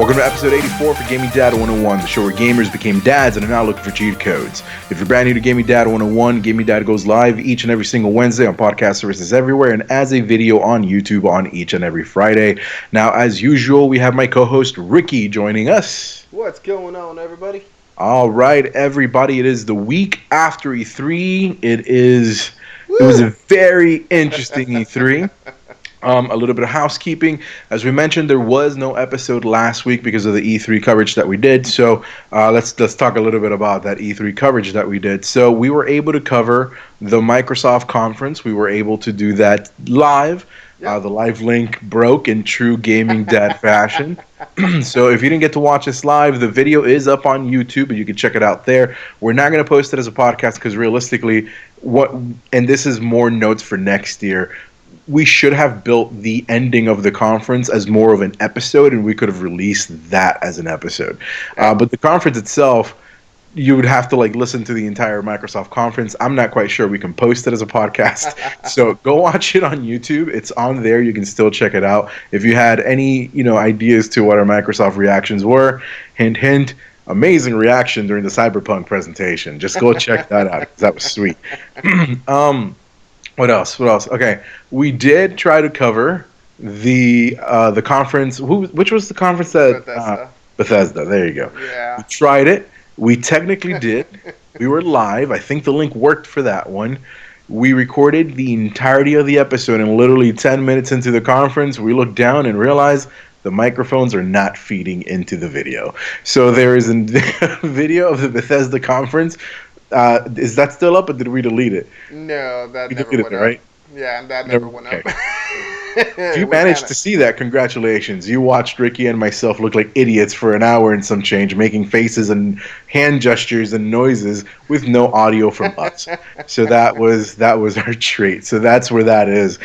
Welcome to episode 84 for Gaming Dad 101, the show where gamers became dads and are now looking for cheat codes. If you're brand new to Gaming Dad 101, Gaming Dad goes live each and every single Wednesday on podcast services everywhere and as a video on YouTube on each and every Friday. Now, as usual, we have my co-host Ricky joining us. What's going on, everybody? All right, everybody. It is the week after E3. It was a very interesting E3. A little bit of housekeeping. As we mentioned, there was no episode last week because of the E3 coverage that we did. So let's talk a little bit about that E3 coverage that we did. So we were able to cover the Microsoft conference. We were able to do that live. Yep. The live link broke in true Gaming Dad fashion. So if you didn't get to watch this live, the video is up on YouTube and you can check it out there. We're not going to post it as a podcast because realistically, and this is more notes for next year, we should have built the ending of the conference as more of an episode, and we could have released that as an episode. But the conference itself, you would have to listen to the entire Microsoft conference. I'm not quite sure we can post it as a podcast. So go watch it on YouTube. It's on there. You can still check it out. If you had any, ideas to what our Microsoft reactions were, hint, hint, amazing reaction during the Cyberpunk presentation. Just go check that out, 'cause that was sweet. What else? Okay, we did try to cover the conference. Which was the conference that Bethesda? There you go. Yeah. We tried it. We technically did. We were live. I think the link worked for that one. We recorded the entirety of the episode, and literally 10 minutes into the conference, we looked down and realized the microphones are not feeding into the video. So there is a video of the Bethesda conference. Is that still up, or did we delete it? No, that never went up. Right? Yeah, that never went up. If you managed to see that, congratulations. You watched Ricky and myself look like idiots for an hour and some change, making faces and hand gestures and noises with no audio from us. So that was our treat. So that's where that is.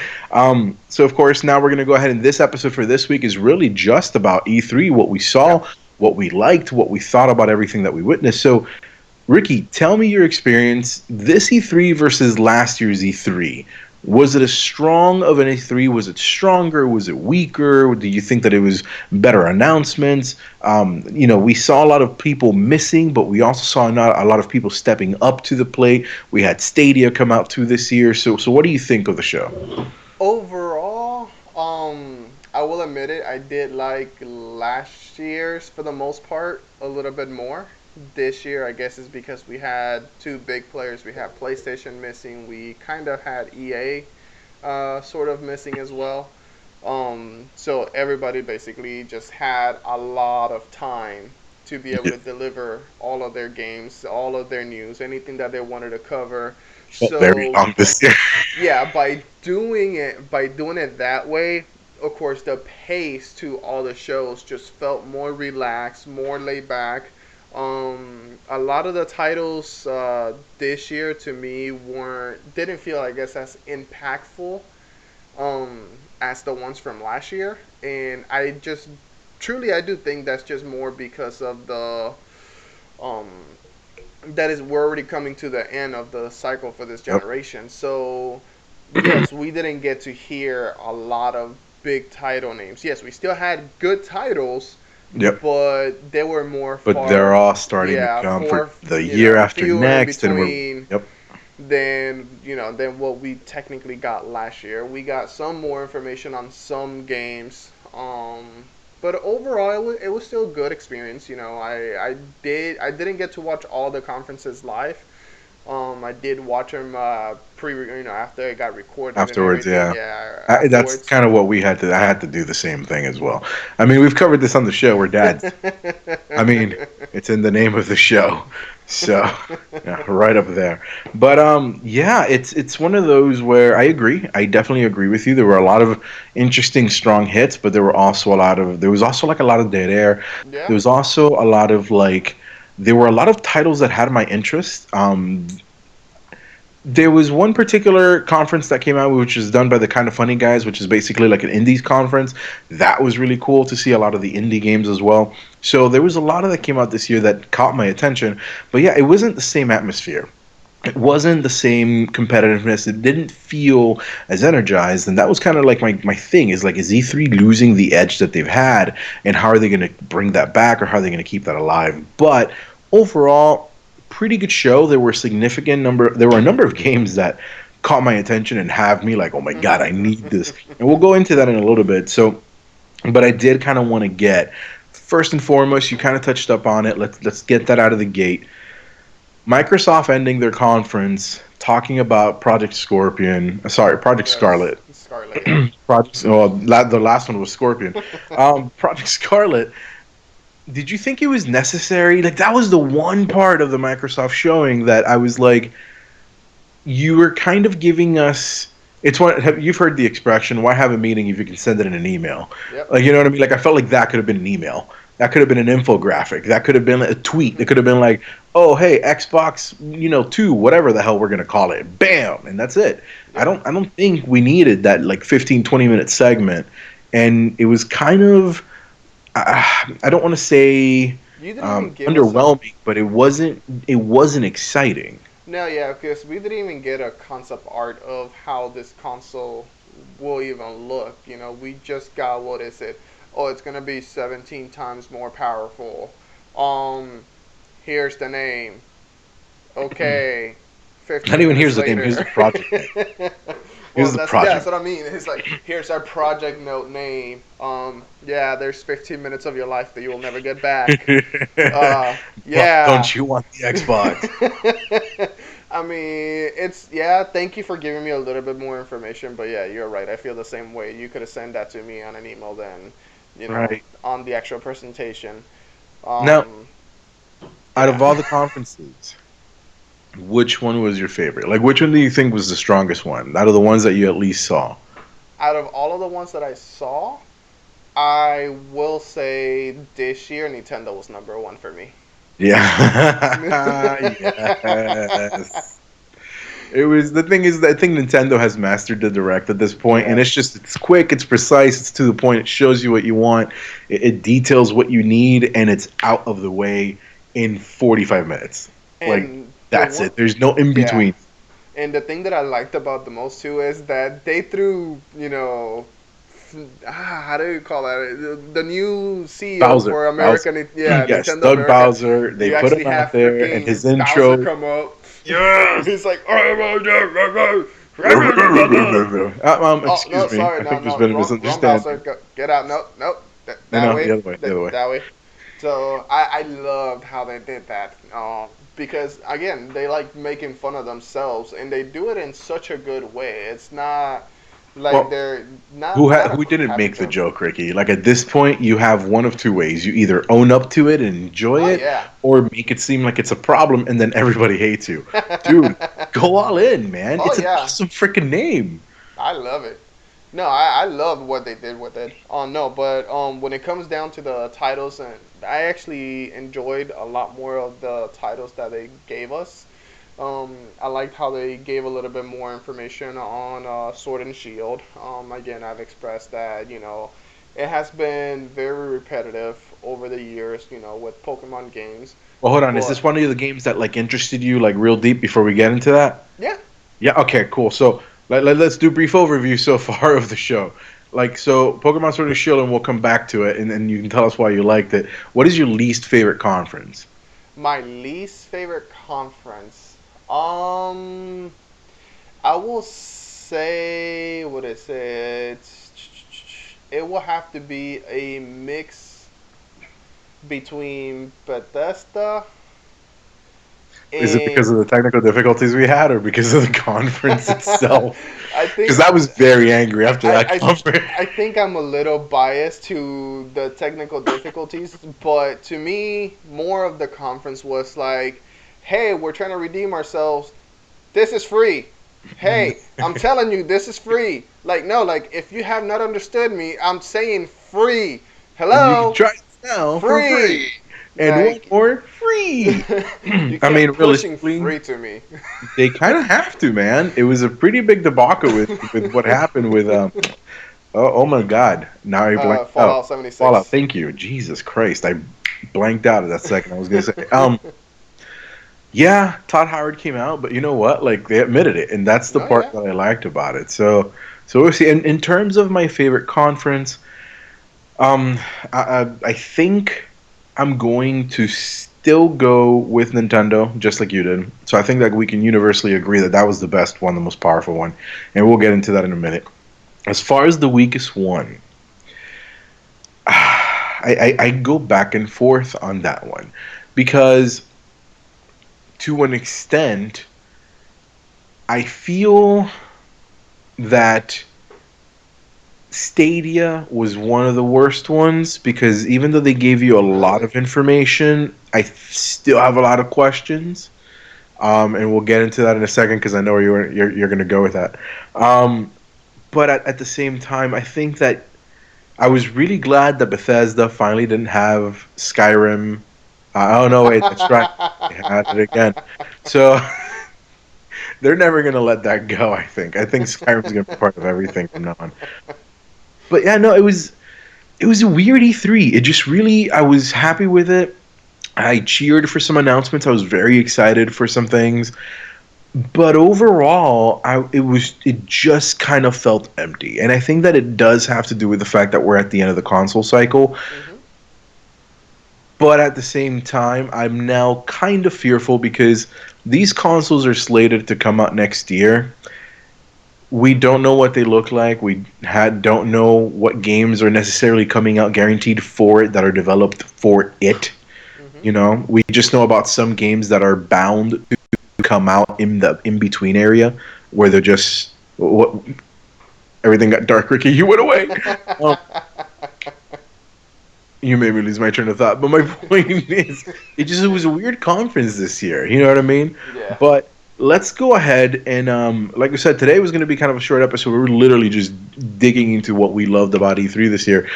So, of course, now we're going to go ahead, and this episode for this week is really just about E3, what we saw, what we liked, what we thought about everything that we witnessed. So, Ricky, tell me your experience, this E3 versus last year's E3. Was it as strong of an E3? Was it stronger? Was it weaker? Do you think that it was better announcements? We saw a lot of people missing, but we also saw a lot of people stepping up to the plate. We had Stadia come out too this year. So what do you think of the show? Overall, I will admit it, I did like last year's, for the most part, a little bit more. This year, I guess, is because we had two big players. We had PlayStation missing. We kind of had EA sort of missing as well. So everybody basically just had a lot of time to be able to deliver all of their games, all of their news, anything that they wanted to cover. So very long this year. Yeah, by doing it that way, of course, the pace to all the shows just felt more relaxed, more laid back. A lot of the titles this year to me didn't feel, I guess, as impactful as the ones from last year, and I do think that's just more because of the we're already coming to the end of the cycle for this generation. So yes, we didn't get to hear a lot of big title names. Yes, we still had good titles. Yep. But they were more. But they're all starting to come for the year after next, than what we technically got last year. We got some more information on some games, but overall it was still a good experience. I didn't get to watch all the conferences live. I did watch them after it got recorded. Afterwards, afterwards. That's kind of what we had to. I had to do the same thing as well. I mean, we've covered this on the show. We're dads. I mean, it's in the name of the show, so right up there. But it's one of those where I agree. I definitely agree with you. There were a lot of interesting, strong hits, but there was also a lot of dead air. Yeah. There was also a lot of there were a lot of titles that had my interest. There was one particular conference that came out, which is done by the Kind of Funny guys, which is basically like an indies conference. That was really cool to see a lot of the indie games as well. So there was a lot of that came out this year that caught my attention. But yeah, it wasn't the same atmosphere. it wasn't the same competitiveness. It didn't feel as energized, and that was kind of like my thing. Is like, is E3 losing the edge that they've had, and how are they going to bring that back, or how are they going to keep that alive? But overall, pretty good show. There were a number of games that caught my attention and have me like, oh my god, I need this. And we'll go into that in a little bit. So, but I did kind of want to get first and foremost. You kind of touched up on it. Let's get that out of the gate. Microsoft ending their conference talking about Project Yes, Scarlet. Scarlet. Yeah. The last one was Scorpion. Project Scarlet. Did you think it was necessary? Like, that was the one part of the Microsoft showing that I was like, you were kind of giving us. You've heard the expression, "Why have a meeting if you can send it in an email?" Yep. Like, you know what I mean? Like, I felt like that could have been an email. That could have been an infographic. That could have been a tweet. It could have been like, "Oh, hey, Xbox, 2, whatever the hell we're gonna call it." Bam, and that's it. Yep. I don't think we needed that like 15, 20 minute segment, and it was kind of. I don't want to say You didn't even give us a. underwhelming, but it wasn't exciting. No, yeah, because we didn't even get a concept art of how this console will even look. We just got, what is it? Oh, it's gonna be 17 times more powerful. Um, Here's the name. Okay, Not 15 even minutes here's the name. Here's the later. project name. Well, Here's the that's project. what I mean. It's like, here's our project note name. Yeah, there's 15 minutes of your life that you will never get back. But Yeah. don't you want the Xbox? I mean, yeah. Thank you for giving me a little bit more information, but yeah, you're right. I feel the same way. You could have sent that to me on an email than, Right. on the actual presentation. Now, Um, out of yeah. all the conferences, which one was your favorite? Like, which one do you think was the strongest one out of the ones that you at least saw? Out of all of the ones that I saw, I will say this year Nintendo was number one for me. Yeah. Yes. It was the thing is, I think Nintendo has mastered the direct at this point, and Yes. it's quick, it's precise, it's to the point, it shows you what you want, it details what you need, and it's out of the way in 45 minutes. Like, And the that's one, it. There's no in yeah. between. And the thing that I liked about the most too is that they threw, how do you call that? The new CEO Bowser, for Bowser, American, yeah, yes, Nintendo Doug America. Bowser. They You put actually him out have there, and freaking his Bowser intro. come up. Yes. He's like, oh no, Excuse me. sorry, I no, think there's no, been a wrong Bowser, misunderstanding. get out, no, no, No, that no, way, the other way, the other way. that way. So I loved how they did that. Because again, they like making fun of themselves, and they do it in such a good way. It's not like Well, they're not a who didn't crappy make the joke. joke, Ricky? Like, at this point, you have one of two ways: you either own up to it and enjoy Oh it, yeah. or make it seem like it's a problem, and then everybody hates you. Dude, go all in, man. Oh It's an yeah. awesome freaking name. I love it. No, I love what they did with it. No, but when it comes down to the titles, and I actually enjoyed a lot more of the titles that they gave us. I liked how they gave a little bit more information on Sword and Shield. Again, I've expressed that it has been very repetitive over the years, with Pokemon games. Well, hold on. Is But this one of the games that like interested you like real deep before we get into that? yeah, Yeah. Okay. Cool. So let's do a brief overview so far of the show. Like, so Pokemon Sword and Shield, and we'll come back to it, and then you can tell us why you liked it. What is your least favorite conference? my least favorite conference. Um, I will say, what is it? It will have to be a mix between Bethesda Is it because and of the technical difficulties we had, or because of the conference itself? I Because think I was very angry after I, that I conference. I think I'm a little biased to the technical difficulties, but to me, more of the conference was like, "Hey, we're trying to redeem ourselves. This is free. Hey, I'm telling you, this is free. Like, no, like, if you have not understood me, I'm saying free. And you can Hello? try it now for Free. free. And one Like, more free. you I mean, kept pushing realistically, free to me. they kind of have to, man. It was a pretty big debacle with what happened with oh my God! Now I blanked out. Fallout Fallout. 76. Thank you, Jesus Christ! I blanked out at that second. I was gonna say Yeah, Todd Howard came out, but you know what? Like they admitted it, and that's the No, part yeah. that I liked about it. So we'll see. In terms of my favorite conference, um, I think I'm going to still go with Nintendo, just like you did. So I think that we can universally agree that that was the best one, the most powerful one, and we'll get into that in a minute. As far as the weakest one, I go back and forth on that one because to an extent, I feel that Stadia was one of the worst ones because even though they gave you a lot Really? of information, I still have a lot of questions. And we'll get into that in a second because I know where you're going to go with that. Um, but at the same time, I think that I was really glad that Bethesda finally didn't have Skyrim. Oh no, wait, that's right, they had it again. So they're never going to let that go. I think Skyrim's going to be part of everything from now on. But yeah, no, it was a weird E3. It just really I was happy with it. I cheered for some announcements. I was very excited for some things. But overall, it just kind of felt empty. And I think that it does have to do with the fact that we're at the end of the console cycle. Hmm. But at the same time, I'm now kind of fearful because these consoles are slated to come out next year. We don't know what they look like. Don't know what games are necessarily coming out guaranteed for it that are developed for it. Hmm. You know, we just know about some games that are bound to come out in the in between area where they're just what everything got dark. Ricky, you went away. Um, you made me lose my train of thought. But my point is, it was a weird conference this year. You know what I mean? Yeah. But let's go ahead and like I said, today was going to be kind of a short episode. We were literally just digging into what we loved about E3 this year.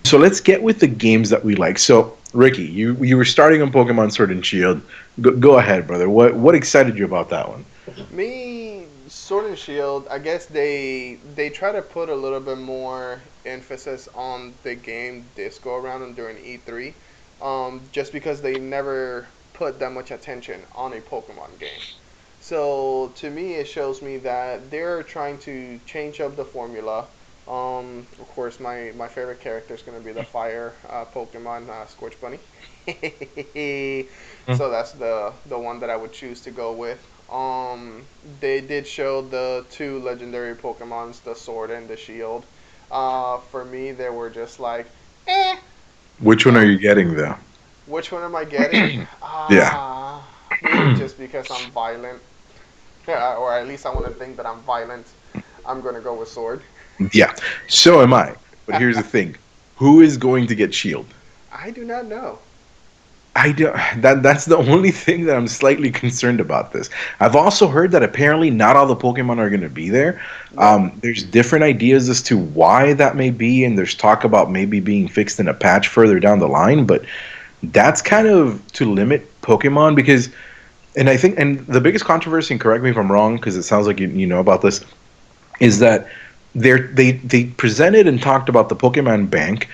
So let's get with the games that we like. So Ricky, you were starting on Pokemon Sword and Shield. Go ahead, brother. What excited you about that one? Me, Sword and Shield. I guess they try to put a little bit more emphasis on the game this go around and during E3, just because they never put that much attention on a Pokemon game. So to me, it shows me that they're trying to change up the formula. Of course, my favorite character is going to be the fire Pokemon, Scorch Bunny. So that's the one that I would choose to go with. They did show the two legendary Pokemons, the Sword and the Shield. For me, they were just like, eh. Which one are Um, you getting though? which one am I getting? Yeah. Maybe just because I'm violent, or at least I want to think that I'm violent. I'm gonna go with Sword. Yeah. So am I. But here's the thing. Who is going to get Shield? I do not know. I don't, that's the only thing that I'm slightly concerned about this. I've also heard that apparently not all the Pokemon are going to be there. Nope. There's different ideas as to why that may be, and there's talk about maybe being fixed in a patch further down the line. But that's kind of to limit Pokemon because, and I think, and the biggest controversy, and correct me if I'm wrong, because it sounds like you know about this, is that they presented and talked about the Pokemon Bank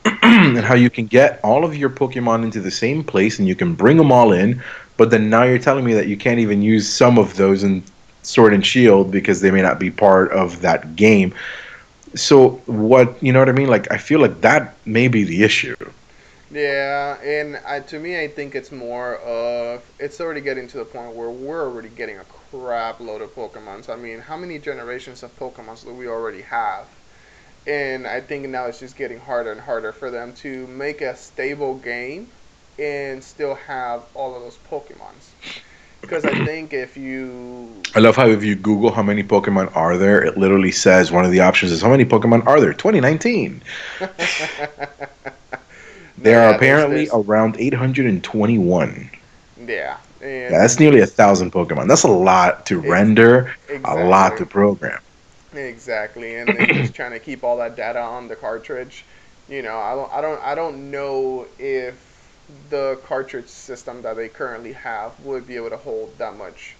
and Mhm. how you can get all of your Pokemon into the same place and you can bring them all in, but then now you're telling me that you can't even use some of those in Sword and Shield because they may not be part of that game. So what you know what I mean? Like I feel like that may be the issue. Yeah, and to me, I think it's more of it's already getting to the point where we're already getting a crap load of Pokemons. I mean, how many generations of Pokemons do we already have? And I think now it's just getting harder and harder for them to make a stable game and still have all of those Pokemons. Because I think if you I love how if you Google how many Pokemon are there, it literally says one of the options is how many Pokemon are there? 2019. no, There are yeah, apparently there's around 821. yeah, Yeah, and that's nearly 1,000 Pokemon. That's a lot to ex- render, a lot exactly. to program. Exactly, and then just trying to keep all that data on the cartridge. I don't know if the cartridge system that they currently have would be able to hold that much.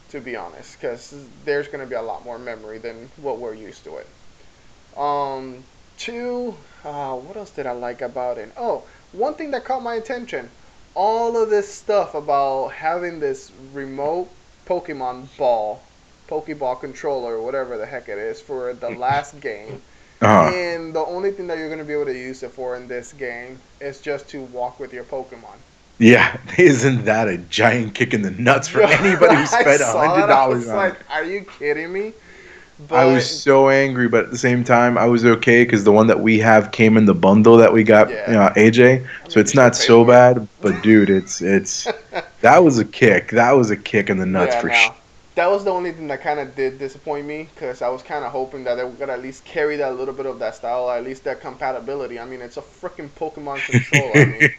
To be honest, because there's going to be a lot more memory than what we're used to it. Um, two. What else did I like about it? Oh, one thing that caught my attention. all of this stuff about having this remote Pokemon ball, Pokeball controller, or whatever the heck it is, for the last game. Uh, And the only thing that you're going to be able to use it for in this game is just to walk with your Pokemon. yeah, isn't that a giant kick in the nuts for Yo, anybody who I spent saw that. I $100 was on it? like, are you kidding me? I was But so angry, but at the same time, I was okay because the one that we have came in the bundle that we got, yeah, AJ. I So mean, you it's should have not paid so for it. bad. But dude, it's that was a kick. That was a kick in the nuts Yeah, for sure. no. That was the only thing that kind of did disappoint me because I was kind of hoping that they would at least carry that little bit of that style, at least that compatibility. I mean, it's a freaking Pokemon controller. I mean,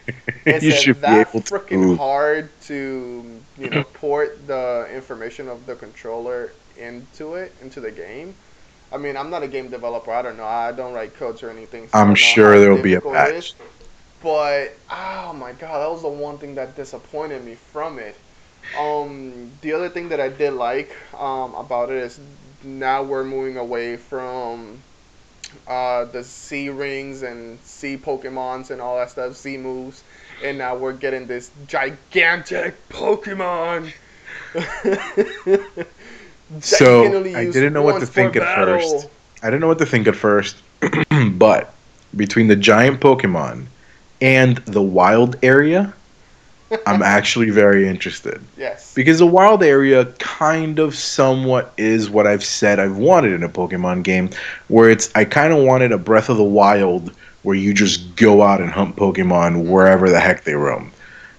is You it should be that able freaking to. hard to, port the information of the controller into the game? I mean, I'm not a game developer. I don't know. I don't write codes or anything, so I I'm don't know how sure there'll be a difficult it is. patch. But oh my god, that was the one thing that disappointed me from it. The other thing that I did like about it is now we're moving away from the C rings and C Pokemons and all that stuff, C moves, and now we're getting this gigantic Pokemon that you can So only I use didn't know what to once for think at first. battle. I didn't know what to think at first, but between the giant Pokemon and the wild area, I'm actually very interested. Yes. Because the wild area kind of somewhat is what I've said I've wanted in a Pokemon game, where I kind of wanted a Breath of the Wild where you just go out and hunt Pokemon Hmm. wherever the heck they roam.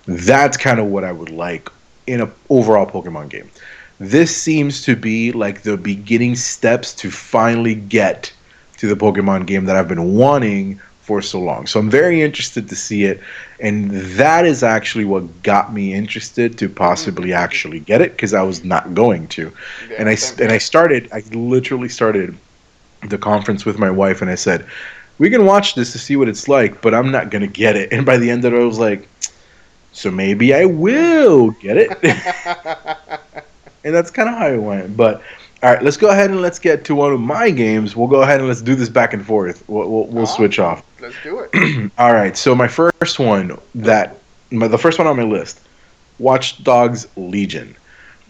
That's kind of what I would like in a overall Pokemon game. This seems to be like the beginning steps to finally get to the Pokemon game that I've been wanting for so long. So I'm very interested to see it, and that is actually what got me interested to possibly actually get it because I was not going to. And Yeah, I same and I here. started. I literally started the conference with my wife, and I said, "We can watch this to see what it's like, but I'm not gonna get it." And by the end of it, I was like, "So maybe I will get it." And that's kind of how it went. But all right, let's go ahead and let's get to one of my games. We'll go ahead and let's do this back and forth. We'll Ah, switch off. let's do it. All right. So my first one the first one on my list, Watch Dogs Legion.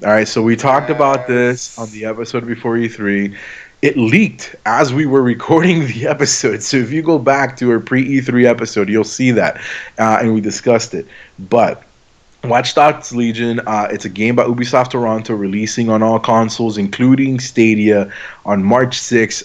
All right. So we talked about this on Yes. the episode before E3. It leaked as we were recording the episode. So if you go back to our pre E3 episode, you'll see that, and we discussed it. But Watch Dogs Legion, it's a game by Ubisoft Toronto releasing on all consoles, including Stadia, on March 6,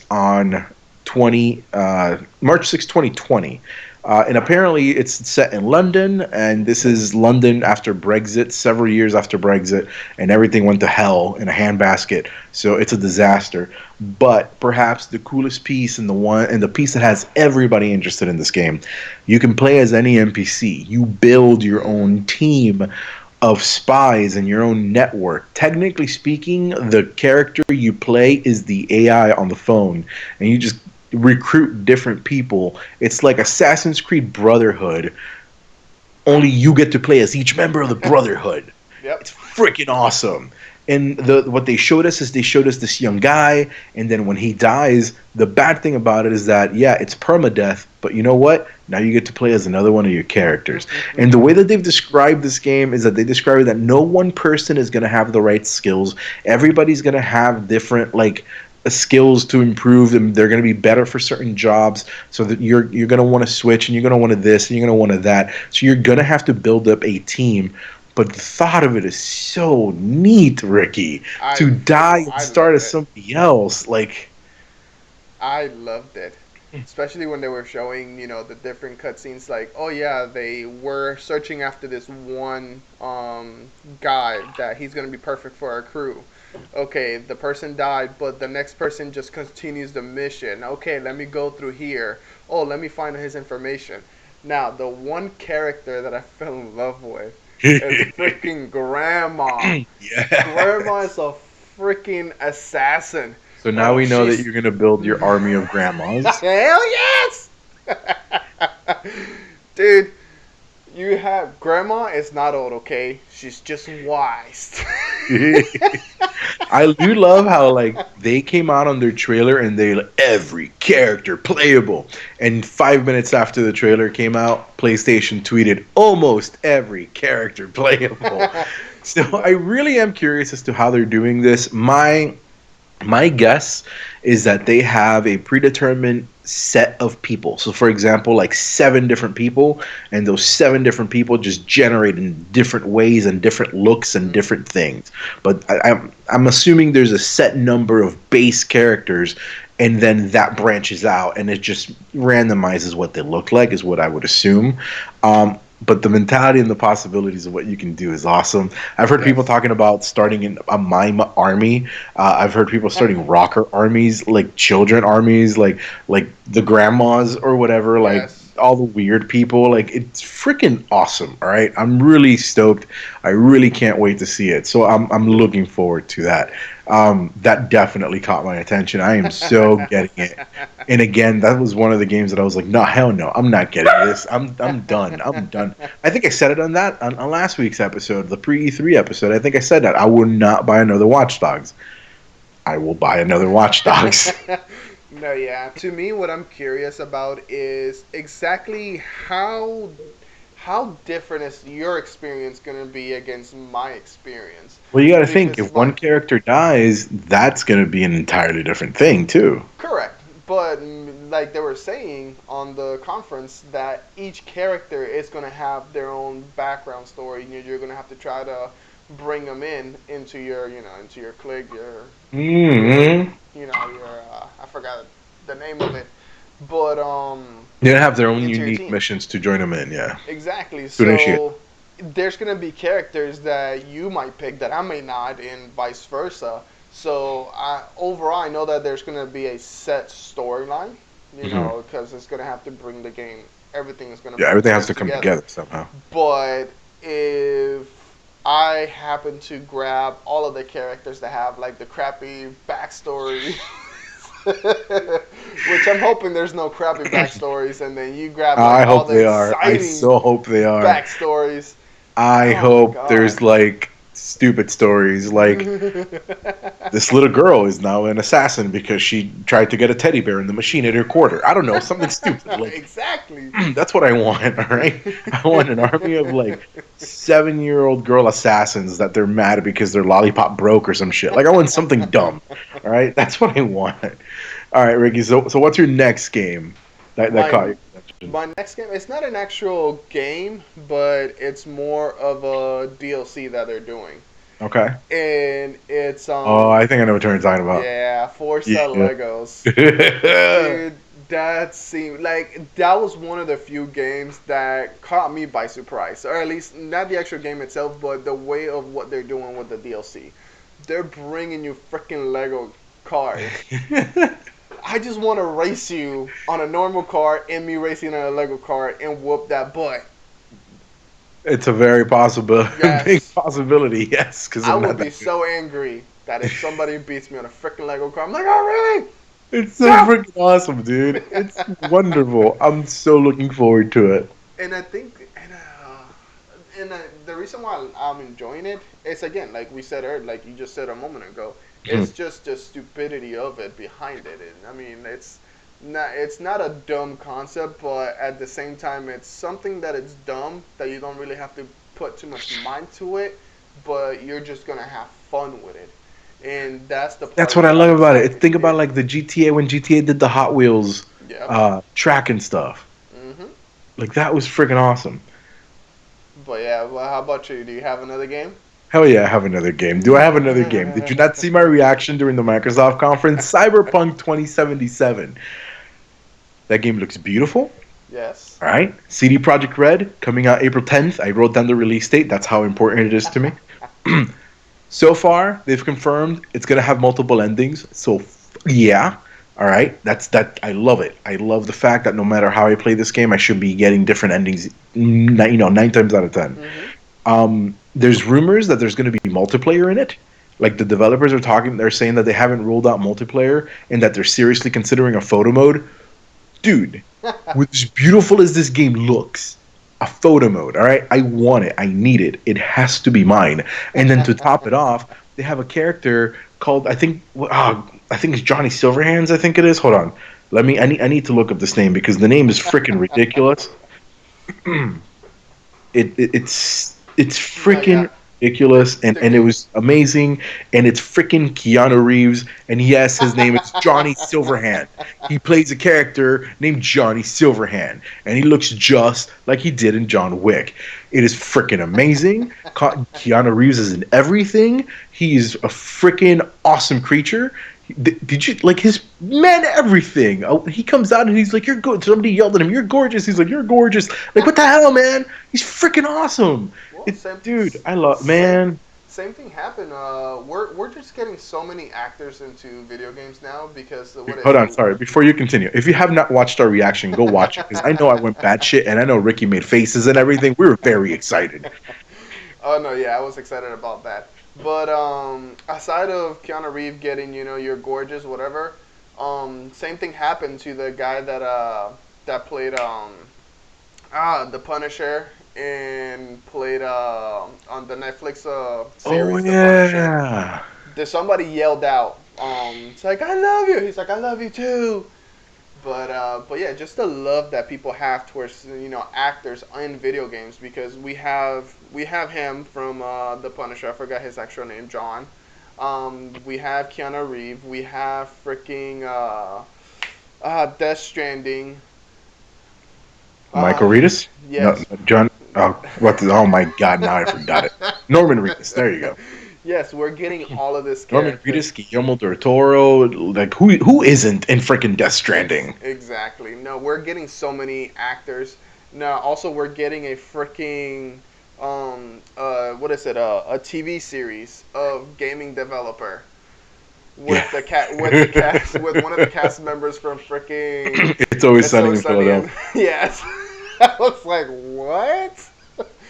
2020. And apparently it's set in London, and this is London after Brexit, several years after Brexit, and everything went to hell in a handbasket. So it's a disaster. But perhaps the coolest piece and the piece that has everybody interested in this game, you can play as any NPC. You build your Hmm. own team of spies and your own network. Technically speaking, the character you play is the AI on the phone, and you just recruit different people. It's like Assassin's Creed Brotherhood, only you get to play as each member of the Brotherhood. Yep. It's freaking awesome. And what they showed us is they showed us this young guy, and then when he dies, the bad thing about it is that yeah, it's permadeath, but you know what? Now you get to play as another one of your characters. And the way that they've described this game is that they describe it that no one person is going to have the right skills. Everybody's going to have different skills to improve them. They're going to be better for certain jobs, so that you're going to want to switch, and you're going to want to this, and you're going to want to that. So you're going to have to build up a team. But the thought of it is so neat, Ricky. To die and I start loved as it. somebody else, like I loved it. Especially when they were showing, the different cutscenes. Like, oh yeah, they were searching after this one guy that he's gonna be perfect for our crew. Okay, the person died, but the next person just continues the mission. Okay, let me go through here. Oh, let me find his information. Now, the one character that I fell in love with is freaking Grandma. Grandma yes. is a freaking assassin. So now Oh, we know that she's you're going to build your army of grandmas. hell yes, dude. You have grandma is not old, okay? She's just wise. I do love how like they came out on their trailer and they like, every character playable. And 5 minutes after the trailer came out, PlayStation tweeted almost every character playable. So I really am curious as to how they're doing this. My guess is that they have a predetermined set of people. So, for example, like 7 different people, and those 7 different people just generate in different ways and different looks and different things. But I'm assuming there's a set number of base characters, and then that branches out, and it just randomizes what they look like, is what I would assume. But the mentality and the possibilities of what you can do is awesome. I've heard people Yes. talking about starting in a mime army. I've heard people starting rocker armies, like children armies, like the grandmas or whatever, like Yes. all the weird people. Like it's freaking awesome. All right, I'm really stoked. I really can't wait to see it. So I'm looking forward to that. That definitely caught my attention. I am so getting it. And again, that was one of the games that I was like, no, hell no, I'm not getting this. I'm done. I'm done. I think I said it on that on last week's episode, the pre E3 episode. I think I said that I will not buy another Watch Dogs. I will buy another Watch Dogs. No, yeah. To me, what I'm curious about is exactly how different is your experience going to be against my experience? Well, you got to think Because if one character dies, that's going to be an entirely different thing too. correct, but like they were saying on the conference that each character is going to have their own background story, and you're going to have to try to bring them into your into your clique, your Hmm. your I forgot the name of it, but They have their own into your unique team. missions to join them in. Yeah, Exactly. to initiate. So there's gonna be characters that you might pick that I may not, and vice versa. So overall, I know that there's gonna be a set storyline, Hmm. because it's gonna have to bring the game. Everything is gonna Yeah, everything has work to come together. together somehow. But if I happen to grab all of the characters that have like the crappy backstory, which I'm hoping there's no crappy backstories, and then you grab like I all hope the they are. I exciting so hope they are. backstories. I Oh my hope god. there's like stupid stories like this little girl is now an assassin because she tried to get a teddy bear in the machine at her quarter. I don't know, something stupid. Like Exactly. that's what I want, all right? I want an army of like 7-year-old girl assassins that they're mad because their lollipop broke or some shit. Like I want something dumb. All right? That's what I want. All right, Ricky. So what's your next game that caught my your attention? my next game, it's not an actual game, but it's more of a DLC that they're doing. Okay. And it's Oh, I think I know what you're talking about. yeah, Forza Yeah. Legos. Dude, that seemed like that was one of the few games that caught me by surprise, or at least not the actual game itself, but the way of what they're doing with the DLC. They're bringing you freaking Lego cars. I just want to race you on a normal car and me racing on a Lego car and whoop that butt. It's a very possible, big Yes, possibility, yes, because I I'm would not be that good. so angry that if somebody beats me on a freaking Lego car, I'm like, oh really? It's so No. freaking awesome, dude. It's wonderful. I'm so looking forward to it. And I think, the reason why I'm enjoying it is again, like we said earlier, like you just said a moment ago, it's just the stupidity of it behind it. And I mean, it's not a dumb concept, but at the same time, it's something that it's dumb that you don't really have to put too much mind to it, but you're just gonna have fun with it, and that's the That's part what I that I'm love about it. excited to Think about get. like the GTA when GTA did the Hot Wheels Yep. track and stuff. Mhm. Like that was freaking awesome. But yeah, well, how about you? Do you have another game? Hell yeah, I have another game. Do I have another game? Did you not see my reaction during the Microsoft conference? Cyberpunk 2077. That game looks beautiful. Yes. All right. CD Projekt Red coming out April 10th. I wrote down the release date. That's how important it is to me. So far, they've confirmed it's gonna have multiple endings. So yeah, all right. That's that. I love it. I love the fact that no matter how I play this game, I should be getting different endings. 9 times out of 10. Mhm. There's rumors that there's gonna be multiplayer in it. Like the developers are talking, they're saying that they haven't rolled out multiplayer and that they're seriously considering a photo mode. Dude, with as beautiful as this game looks, a photo mode. All right, I want it. I need it. It has to be mine. And then to top it off, they have a character called I think it's Johnny Silverhands. I think it is. Hold on. I need to look up this name because the name is freaking ridiculous. It's No, yeah. freaking ridiculous, The and it was amazing, and it's freaking Keanu Reeves, and yes, his name is Johnny Silverhand. He plays a character named Johnny Silverhand, and he looks just like he did in John Wick. It is freaking amazing. Keanu Reeves is in everything. He is a freaking awesome creature. Did you like his man? Everything. Oh, he comes out and he's like, "You're good." Somebody yelled at him, "You're gorgeous." He's like, "You're gorgeous." Like, what the hell, man? He's freaking awesome. Well, same, Dude, I love same, man. same thing happened. We're just getting so many actors into video games now because Hold on, sorry. Before you continue, if you have not watched our reaction, go watch it because I know I went bad shit, and I know Ricky made faces and everything. We were very excited. Oh no, yeah, I was excited about that. But aside of Keanu Reeves getting, you're gorgeous, whatever. Same thing happened to the guy that played the Punisher and played on the Netflix Oh series The Punisher. yeah. There's somebody yelled out, it's like I love you. He's like I love you too. But yeah, just the love that people have towards actors in video games because we have him from the Punisher. I forgot his actual name, John. We have Keanu Reeves. We have freaking Death Stranding. Michael Reedus? No, Yes. John. Oh, oh my God! Now I forgot it. Norman Reedus. There you go. Yes, we're getting all of this Norman character. Reedus, Guillermo del Toro. Like who isn't in freaking Death Stranding? Exactly. No, we're getting so many actors. Now, also we're getting a freaking what is it? A TV series of gaming developer Yeah. with the cast with one of the cast members from freaking It's always It's sunny Always in Sunny Philadelphia. yes. I was like, what?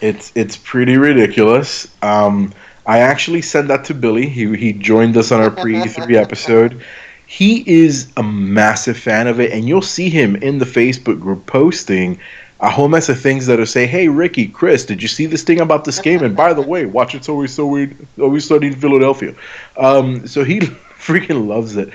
It's pretty ridiculous. I actually sent that to Billy. He joined us on our pre E3 episode. He is a massive fan of it, and you'll see him in the Facebook group posting a whole mess of things that'll say, "Hey, Ricky, Chris, did you see this thing about this game? And by the way, watch It's Always So Weird, Always Sunny in Philadelphia." So he freaking loves it.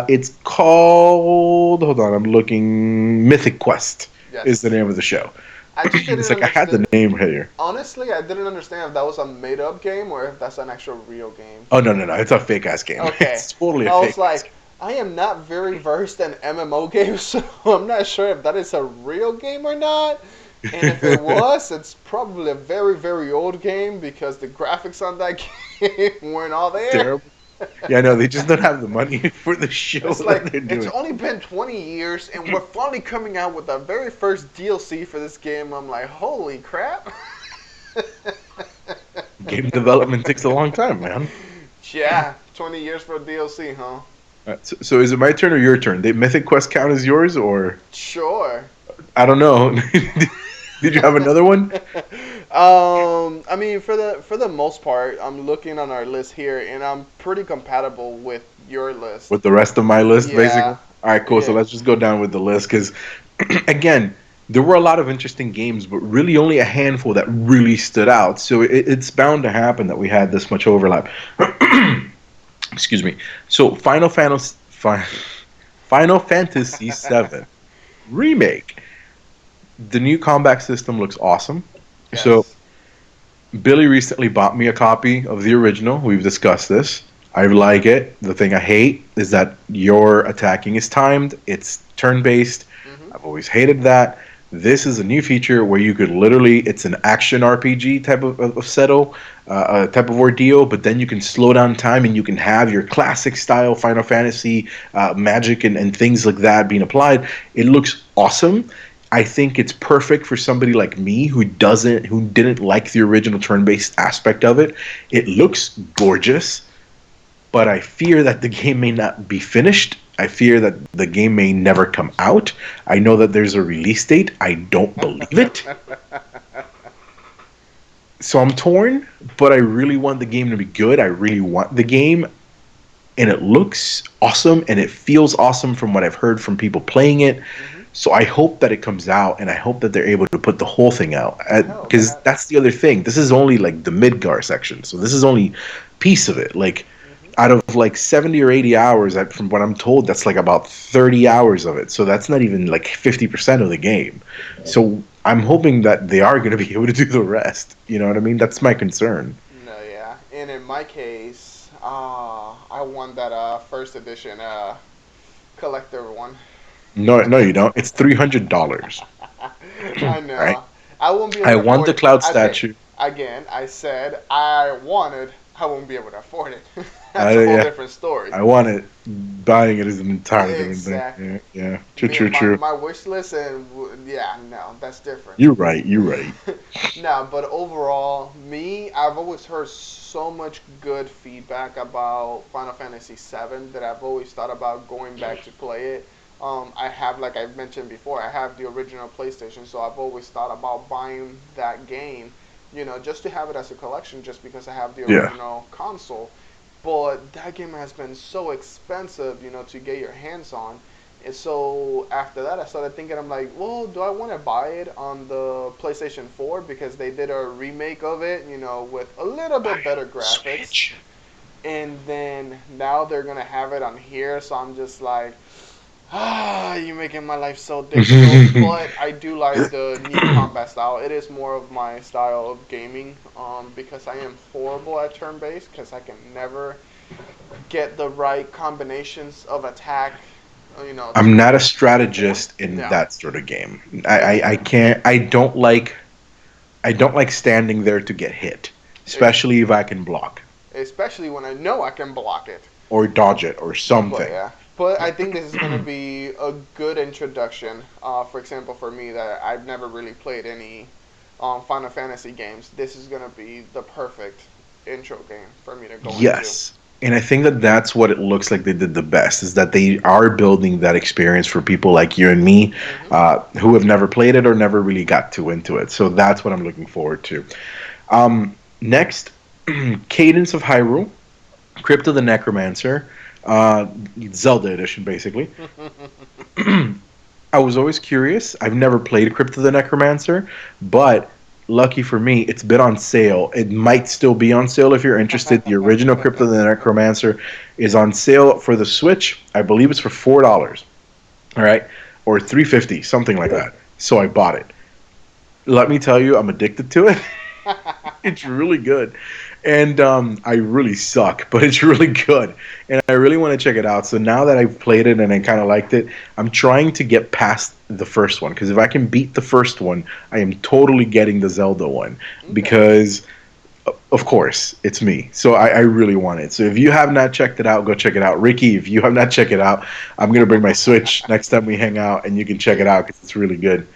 It's called. Hold on, I'm looking. Mythic Quest is the Yes. name of the show. I just It's didn't like I had understand. the name here. Honestly, I didn't understand if that was a made up game or if that's an actual real game. Oh no! It's a fake ass game. Okay. It's totally a I fake was ass like, I am not very versed in MMO games, so I'm not sure if that is a real game or not. And if it game. was, it's probably a very, very old game because the graphics on that game weren't all there. Terrible. Yeah, no, they just don't have the money for the show It's that like they're it's doing. only been 20 years and we're finally coming out with our very first DLC for this game. I'm like, holy crap. Game development takes a long time, man. Yeah, 20 years for a DLC, huh? So is it my turn or your turn? Did Mythic Quest count as yours, or Sure. I don't know? Did you have another one I mean, for the most part, I'm looking on our list here, and I'm pretty compatible with your list. with the rest of my list, basically? Yeah, All right, cool. So yeah. let's just go down with the list because, again, there were a lot of interesting games, but really only a handful that really stood out. So it's bound to happen that we had this much overlap. Excuse me. So Final Fantasy VII Remake. The new combat system looks awesome. So Yes. Billy recently bought me a copy of the original. We've discussed this. I like it. The thing I hate is that your attacking is timed. It's turn-based. Hmm. I've always hated that. This is a new feature where you could literally, it's an action RPG type of settle, type of ordeal, but then you can slow down time and you can have your classic style Final Fantasy magic and things like that being applied. It looks awesome. I think it's perfect for somebody like me who didn't like the original turn-based aspect of it. It looks gorgeous, but I fear that the game may not be finished. I fear that the game may never come out. I know that there's a release date. I don't believe it. So I'm torn, but I really want the game to be good. I really want the game, and it looks awesome, and it feels awesome from what I've heard from people playing it. Hmm. So I hope that it comes out, and I hope that they're able to put the whole thing out, Hell, because that's the other thing. This is only like the Midgar section, so this is only piece of it. Like hmm out of like 70 or 80 hours, from what I'm told, that's like about 30 hours of it. So that's not even like 50% of the game. So I'm hoping that they are going to be able to do the rest. You know what I mean? That's my concern. No, yeah. And in my case, I won that first edition collector one. No, no, you don't. It's $300, I right? know. I won't be able I to want afford the it. cloud Okay, statue. again, I said I wanted. I won't be able to afford it. That's a whole Yeah, different story. I want it. Buying it is an entirely different thing. Exactly. Yeah, yeah. True, Me, true, my true. my wish list and yeah, no, that's different. You're right. You're right. No, but overall, me, I've always heard so much good feedback about Final Fantasy VII that I've always thought about going back to play it. I have, like I mentioned before, I have the original PlayStation, so I've always thought about buying that game, just to have it as a collection, just because I have the Yeah. original console. But that game has been so expensive, to get your hands on. And so after that, I started thinking, I'm like, well, do I want to buy it on the PlayStation 4 because they did a remake of it, with a little Buy bit it better on the graphics. Switch. And then now they're going to have it on here. So I'm just like, you're making my life so difficult. But I do like the new combat style. It is more of my style of gaming because I am horrible at turn based because I can never get the right combinations of attack, I'm not a to perform. strategist in No, that sort of game. I can't. I don't like standing there to get hit, it's especially if I can block especially when I know I can block it. or dodge it or But something. yeah, but I think this is gonna be a good introduction. For example, for me that I've never really played any Final Fantasy games, this is gonna be the perfect intro game for me to go into. Yes. And I think that that's what it looks like they did the best, is that they are building that experience for people like you and me, hmm who have never played it or never really got too into it. So that's what I'm looking forward to. Next, Cadence of Hyrule, Crypt of the Necromancer, uh, Zelda edition, basically. I was always curious. I've never played Crypt of the Necromancer, but lucky for me, it's been on sale. It might still be on sale if you're interested. The original Crypt of the Necromancer is on sale for the Switch. I believe it's for $4. All right, or 350, something like that. So I bought it. Let me tell you, I'm addicted to it. It's really good. And I really suck, but it's really good. And I really want to check it out. So now that I've played it and I kind of liked it, I'm trying to get past the first one. Because if I can beat the first one, I am totally getting the Zelda one. Okay. Because, of course, it's me. So I really want it. So if you have not checked it out, go check it out. Ricky, if you have not checked it out, I'm going to bring my Switch next time we hang out and you can check it out because it's really good.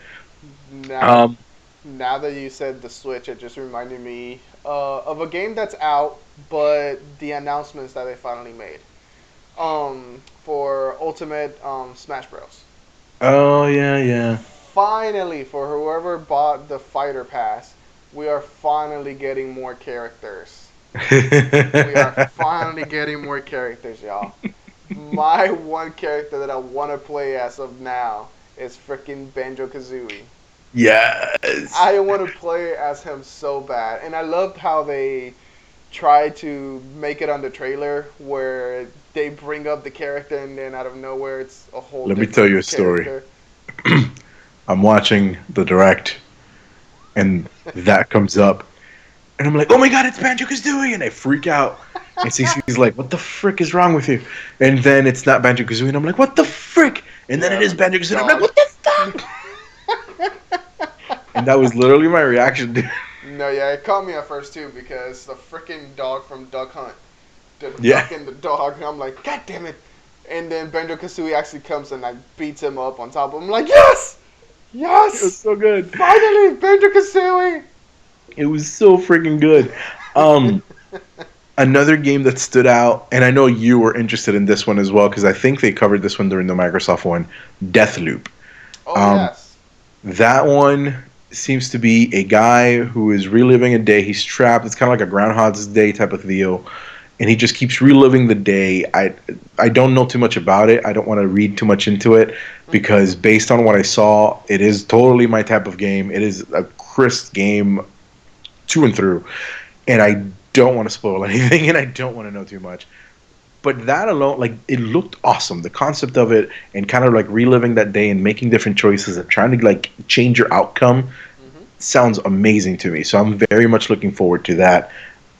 Now, Um, now that you said the Switch, it just reminded me of a game that's out, but the announcements that they finally made for Ultimate Smash Bros. oh, yeah, yeah. Finally, for whoever bought the Fighter Pass, we are finally getting more characters. We are finally getting more characters, y'all. My one character that I want to play as of now is freaking Banjo Kazooie. Yes. I want to play as him so bad, and I loved how they try to make it on the trailer where they bring up the character and then out of nowhere it's a whole Let me tell different you a story. character. I'm watching the direct, and that comes up, and I'm like, "Oh my god, it's Banjo Kazooie!" And I freak out. And Cece's like, "What the frick is wrong with you?" And then it's not Banjo Kazooie, and I'm like, "What the frick?" And then it Yeah, is Banjo Kazooie, and I'm like, dog. "What the fuck?" And that was literally my reaction. Dude. No, yeah, it caught me at first too because the freaking dog from Duck Hunt, the Yeah, duck and the dog, and I'm like, God damn it! And then Banjo Kazooie actually comes and like beats him up on top of him. I'm like, yes, it was yes, so good. finally Banjo Kazooie. It was so freaking good. Um, Another game that stood out, and I know you were interested in this one as well because I think they covered this one during the Microsoft one, Deathloop. Oh Um, yes. That one seems to be a guy who is reliving a day. He's trapped. It's kind of like a Groundhog's Day type of deal. and he just keeps reliving the day. I don't know too much about it. I don't want to read too much into it because based on what I saw, it is totally my type of game. It is a crisp game through and through, and I don't want to spoil anything, and I don't want to know too much. But that alone, like, it looked awesome. The concept of it, and kind of like reliving that day and making different choices and trying to like change your outcome, sounds amazing to me. So I'm very much looking forward to that.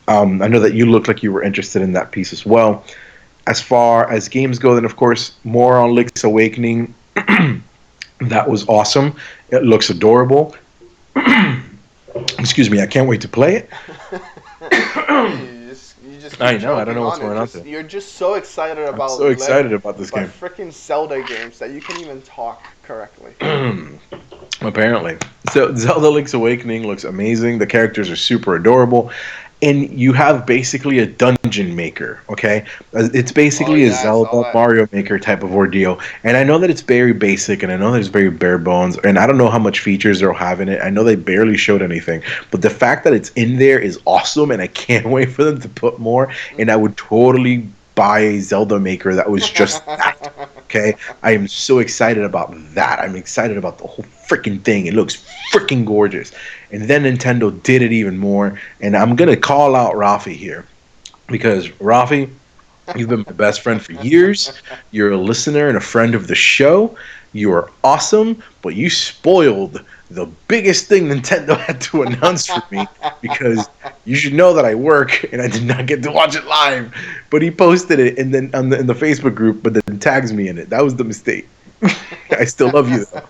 I know that you looked like you were interested in that piece as well. As far as games go, then of course more on Link's Awakening. That was awesome. It looks adorable. Excuse me, I can't wait to play it. You just I keep know. I don't choking know what's on it. going on today. You're just so excited I'm about so excited about this game. freaking Zelda games that you can't even talk correctly. Apparently. So Zelda Link's Awakening looks amazing. The characters are super adorable. And you have basically a dungeon maker, okay? It's basically a I saw Zelda that. Mario Maker type of ordeal. And I know that it's very basic, and I know that it's very bare bones, and I don't know how much features they'll have in it. I know they barely showed anything. But the fact that it's in there is awesome, and I can't wait for them to put more. And I would totally buy a Zelda Maker that was just that. Okay, I am so excited about that. I'm excited about the whole freaking thing. It looks freaking gorgeous. And then Nintendo did it even more. And I'm gonna call out Rafi here because Rafi, you've been my best friend for years. You're a listener and a friend of the show. You are awesome, but you spoiled the biggest thing Nintendo had to announce for me because you should know that I work and I did not get to watch it live. But he posted it and then in the Facebook group, but then tags me in it. That was the mistake. I still love you though.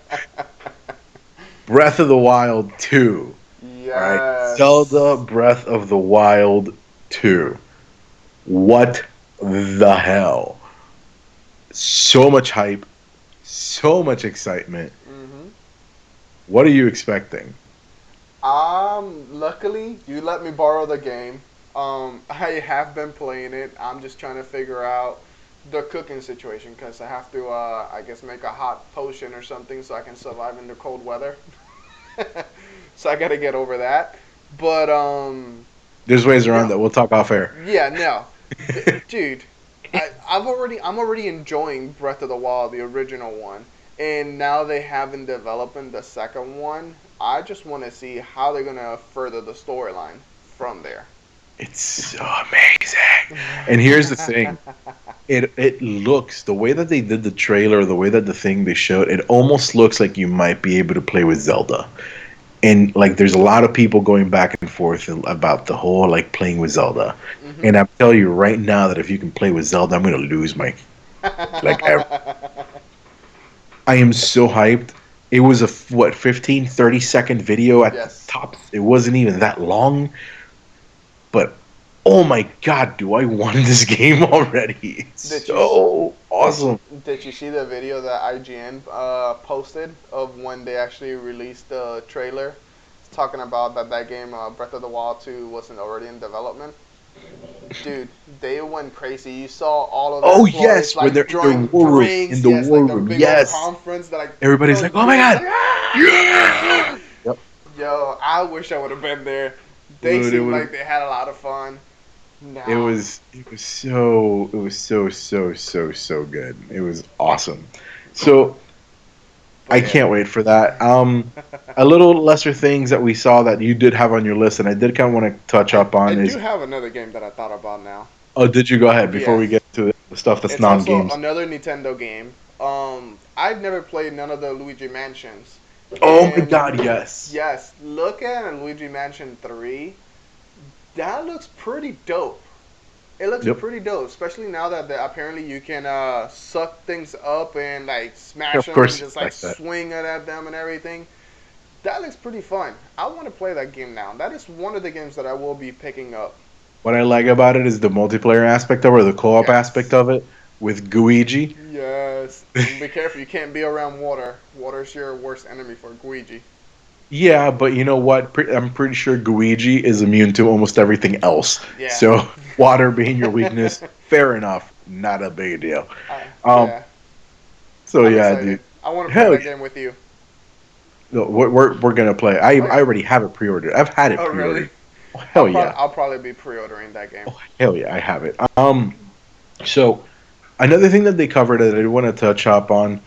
Breath of the Wild 2. Yes. Right? Zelda Breath of the Wild 2. What the hell? So much hype, so much excitement. What are you expecting? Luckily, you let me borrow the game. I have been playing it. I'm just trying to figure out the cooking situation because I have to, I guess, make a hot potion or something so I can survive in the cold weather. So I got to get over that. But there's ways around that. We'll talk off air. Yeah, no, dude, I'm already enjoying Breath of the Wild, the original one, and now they have in development the second one. I just want to see how they're gonna further the storyline from there. It's so amazing. And here's the thing. It looks, the way that they did the trailer, the way that the thing they showed, it almost looks like you might be able to play with Zelda. And like there's a lot of people going back and forth about the whole like playing with Zelda. And I'm telling you right now that if you can play with Zelda, I'm gonna lose my I am so hyped. It was a 15-30 second video at the top. It wasn't even that long. But oh my god, do I want this game already? It's so awesome. Did you see the video that IGN posted of when they actually released the trailer? It's talking about that game, Breath of the Wild 2, wasn't already in development. Dude, they went crazy. You saw all of the employees, yes, like, when they're in the war room. In the war room, yes. Conference that, like, everybody's like, "Oh my god, yeah!" Yep. Yo, I wish I would have been there. They seemed like they had a lot of fun. Nah. It was so good. It was awesome. So I can't wait for that. A little lesser things that we saw that you did have on your list, and I did kind of want to touch up on. I do have another game that I thought about now. Oh, did you? Go ahead before we get to the stuff that's non-games. Also another Nintendo game. I've never played none of the Luigi Mansions. Oh my god, yes. Yes, look at Luigi Mansion 3. That looks pretty dope. It looks pretty dope, especially now that apparently you can suck things up and like smash them and just like swing it at them and everything. That looks pretty fun. I want to play that game now. That is one of the games that I will be picking up. What I like about it is the multiplayer aspect of it, or the co-op aspect of it, with Guigi. Yes. And be careful, you can't be around water. Water's your worst enemy for Guigi. Yeah, but you know what? I'm pretty sure Guigi is immune to almost everything else. Yeah. So water being your weakness, fair enough. Not a big deal. Yeah. So I'm excited. Dude. I want to play that game with you. No, we're gonna play. I already have it pre-ordered. I've had it pre-ordered. Really? Oh, hell yeah. I'll probably be pre-ordering that game. Oh, hell yeah, I have it. So another thing that they covered that I want to touch up on,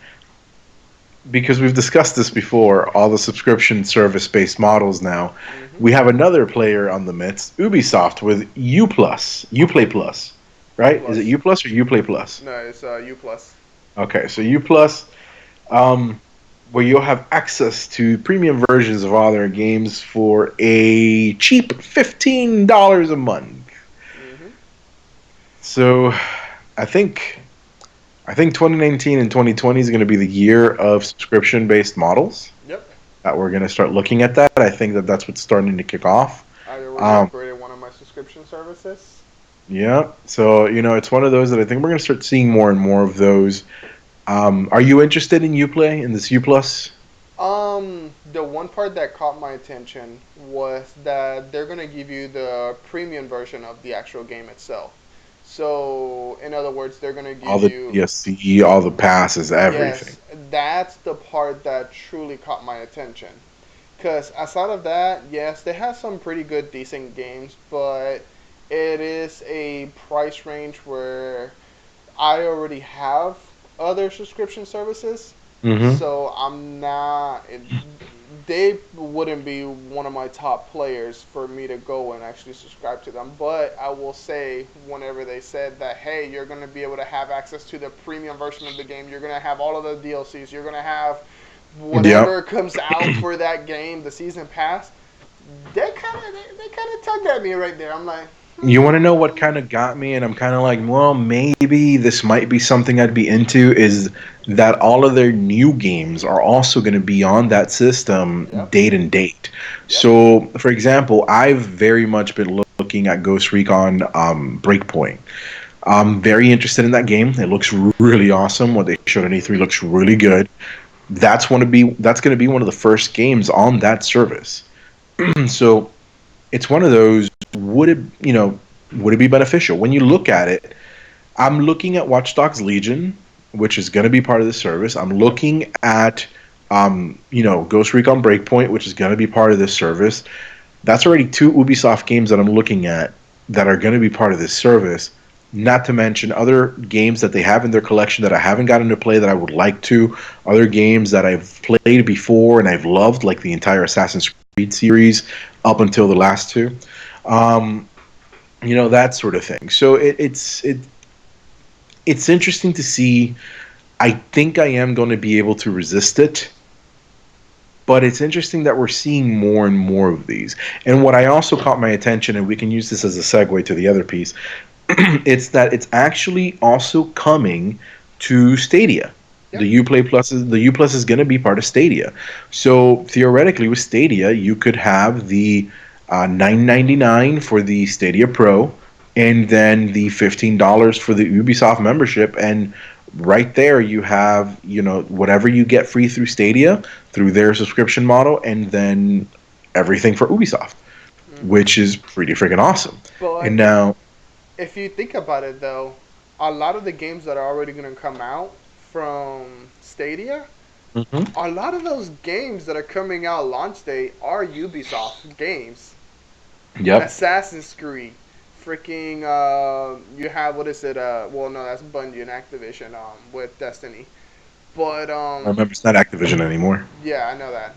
because we've discussed this before, all the subscription service based models now. Hmm. We have another player on the midst, Ubisoft, with U Plus, Uplay Plus, U right? Is it plus. U Plus or Uplay Plus? No, it's U plus. Okay, so U Plus, um, where you'll have access to premium versions of all their games for a cheap $15 a month. Hmm. So, I think I think 2019 and 2020 is going to be the year of subscription based models Yep. that we're going to start looking at that. I think that that's what's starting to kick off. I already Um, upgraded one of my subscription services. yeah, so it's one of those that I think we're going to start seeing more and more of those. Are you interested in UPlay in this U Plus? The one part that caught my attention was that they're gonna give you the premium version of the actual game itself. So, in other words, they're gonna All give the you, DSC, all the passes, everything. yes, that's the part that truly caught my attention. Because outside of that, yes, they have some pretty good, decent games, but it is a price range where I already have other subscription services, Hmm. so I'm not. They wouldn't be one of my top players for me to go and actually subscribe to them. But I will say, whenever they said that, hey, you're going to be able to have access to the premium version of the game, you're going to have all of the DLCs, you're going to have Yep. whatever comes out for that game, the season pass. They kind of tugged at me right there. I'm like, You want to know what hmm. kind of got me, and I'm kind of like, well, maybe this might be something I'd be into. Is that all of their new games are also going to be on that system Yep, date and date? yep, So, for example, I've very much been looking at Ghost Recon Breakpoint. I'm very interested in that game. It looks really awesome. What they showed in E3 hmm, looks really good. That's going to be one of the first games on that service. So it's one of those. Would it would it be beneficial when you look at it? I'm looking at Watch Dogs Legion, which is going to be part of the service. I'm yep. looking at Ghost Recon Breakpoint, which is going to be part of this service. That's already two Ubisoft games that I'm looking at that are going to be part of this service. Not to mention other games that they have in their collection that I haven't gotten to play that I would like to. Other games that I've played before and I've loved, like the entire Assassin's Creed series up until the last two. Um, that sort of thing. So it's interesting to see. I think I am going to be able to resist it, but it's interesting that we're seeing more and more of these. And what I also caught my attention, and we can use this as a segue to the other piece, it's that it's actually also coming to Stadia. Yep. The U Plus is going to be part of Stadia. So theoretically, with Stadia, you could have the $9.99 for the Stadia Pro, and then the $15 for the Ubisoft membership, and right there you have whatever you get free through Stadia through their subscription model, and then everything for Ubisoft, Hmm. which is pretty freaking awesome. And But now, if you think about it, though, a lot of the games that are already going to come out from Stadia, mhm. a lot of those games that are coming out launch day are Ubisoft games. Yep. Assassin's Creed, freaking, you have, what is it? Well, no, that's Bungie and Activision, with Destiny. But I remember it's not Activision anymore. yeah, I know that.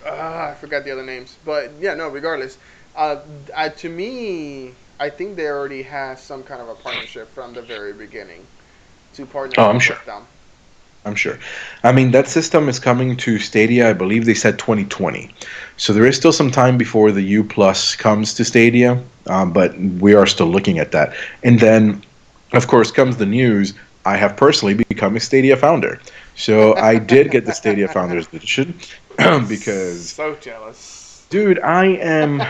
I forgot the other names, but yeah, no. Regardless, to me, I think they already have some kind of a partnership from the very beginning to partner Oh, I'm up sure. with them. I'm sure. I mean, that system is coming to Stadia. I believe they said 2020. So there is still some time before the U Plus comes to Stadia, but we are still looking at that. And then, of course, comes the news. I have personally become a Stadia founder. So I did get the Stadia Founders Edition because, So jealous. dude, I'm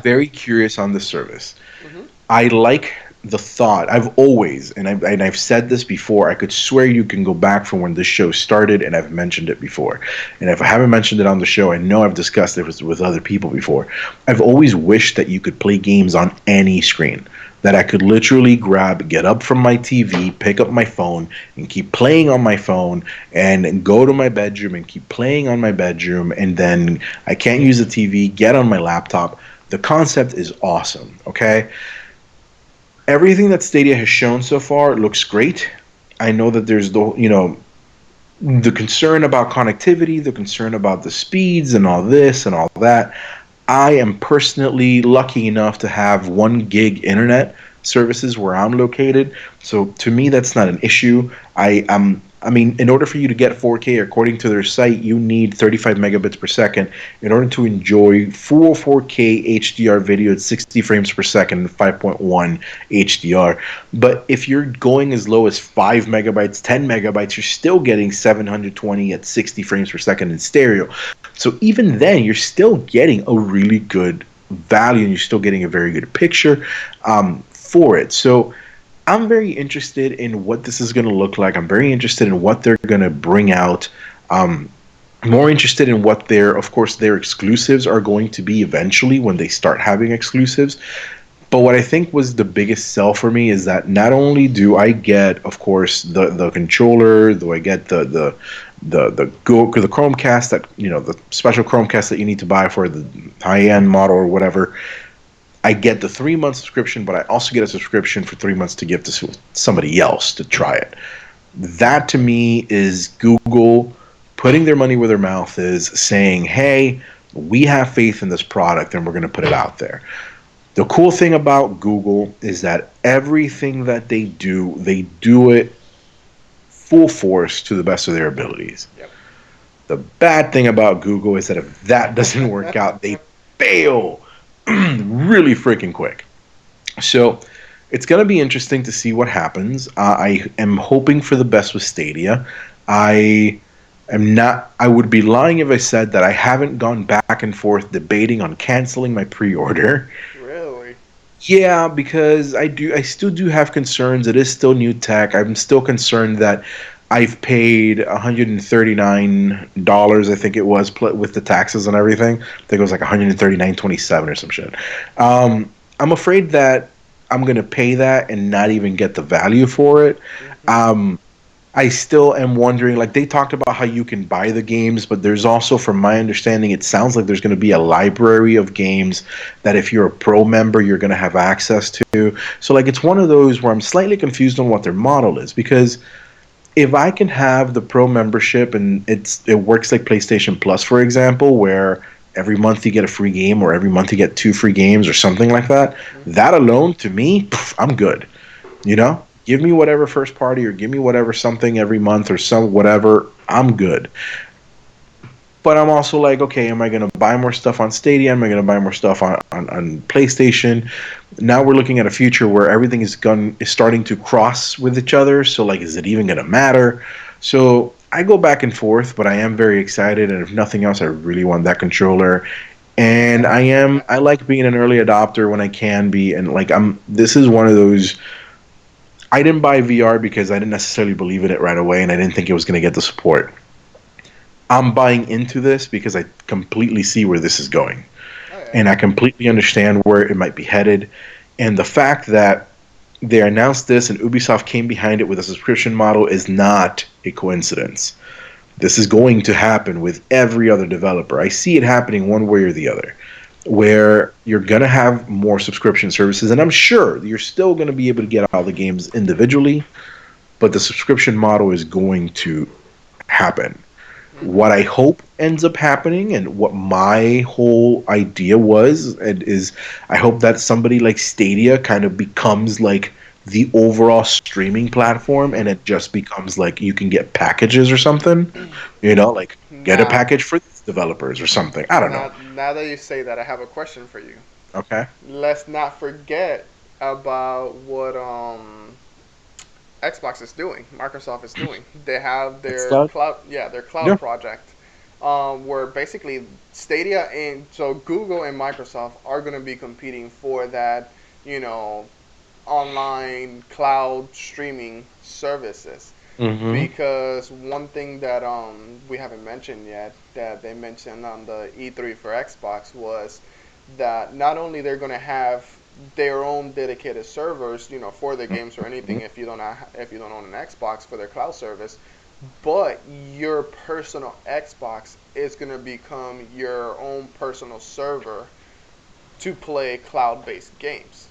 very curious on this service. Hmm. I like the thought. I've always, and I've said this before. I could swear you can go back from when this show started, and I've mentioned it before. And if I haven't mentioned it on the show, I know I've discussed it with other people before. I've always wished that you could play games on any screen, that I could literally grab, get up from my TV, pick up my phone, and keep playing on my phone, and go to my bedroom and keep playing on my bedroom, and then I can't use the TV, get on my laptop. The concept is awesome, okay? Everything that Stadia has shown so far looks great. I know that there's the concern about connectivity, the concern about the speeds and all this and all that. I am personally lucky enough to have 1 gig internet services where I'm located. So to me, that's not an issue. I mean, in order for you to get 4K, according to their site, you need 35 megabits per second in order to enjoy full 4K HDR video at 60 frames per second, 5.1 HDR. But if you're going as low as 5 megabytes, 10 megabytes, you're still getting 720 at 60 frames per second in stereo. So even then, you're still getting a really good value, and you're still getting a very good picture for it. So I'm very interested in what this is going to look like. I'm very interested in what they're going to bring out. Um, More interested in what of course, their exclusives are going to be eventually when they start having exclusives. But what I think was the biggest sell for me is that not only do I get, of course, the controller, do I get the Chromecast, that the special Chromecast that you need to buy for the high end model or whatever. I get the 3 month subscription, but I also get a subscription for 3 months to give to somebody else to try it. That to me is Google putting their money where their mouth is, saying, "Hey, we have faith in this product, and we're going to put it out there." The cool thing about Google is that everything that they do it full force to the best of their abilities. Yep. The bad thing about Google is that if that doesn't work out, they fail really freaking quick. So it's going to be interesting to see what happens. I am hoping for the best with Stadia. I am not. I would be lying if I said that I haven't gone back and forth debating on canceling my pre-order. Really? Yeah, because I do. I still do have concerns. It is still new tech. I'm still concerned that I've paid $139. I think it was with the taxes and everything. I think it was like 139.27 or some shit. I'm afraid that I'm gonna pay that and not even get the value for it. Hmm. Um, I still am wondering, like they talked about how you can buy the games, but there's also, from my understanding, it sounds like there's going to be a library of games that if you're a pro member, you're going to have access to. So, like, it's one of those where I'm slightly confused on what their model is, because if I can have the pro membership and it works like PlayStation Plus, for example, where every month you get a free game or every month you get 2 free games or something like that, Hmm. that alone to me, I'm good. Give me whatever first party or give me whatever something every month or some whatever. I'm good. But I'm also like, okay, am I going to buy more stuff on Stadia? Am I going to buy more stuff on PlayStation? Now we're looking at a future where everything is starting to cross with each other. So, like, is it even going to matter? So I go back and forth, but I am very excited. And if nothing else, I really want that controller. And Yeah. I like being an early adopter when I can be. And like, this is one of those. I didn't buy VR because I didn't necessarily believe in it right away, and I didn't think it was going to get the support. I'm buying into this because I completely see where this is going, Oh and yeah. I completely understand where it might be headed. And the fact that they announced this and Ubisoft came behind it with a subscription model is not a coincidence. This is going to happen with every other developer. I see it happening one way or the other, where you're going to have more subscription services. And I'm sure you're still going to be able to get all the games individually, but the subscription model is going to happen. Hmm. What I hope ends up happening and what my whole idea was and is I hope that somebody like Stadia kind of becomes like the overall streaming platform, and it just becomes like you can get packages or something, like get a Now, package for these developers or something. I don't know. now that you say that, I have a question for you. Okay. Let's not forget about what Xbox is doing, Microsoft is doing. They have their Xcloud? cloud, yeah, their cloud Yeah. project, where basically Stadia and so Google and Microsoft are going to be competing for that, you know, online cloud streaming services. Mm-hmm. Because one thing that we haven't mentioned yet that they mentioned on the E3 for Xbox was that not only they're going to have their own dedicated servers, for their games or anything. If you don't own an Xbox for their cloud service, but your personal Xbox is gonna become your own personal server to play cloud-based games.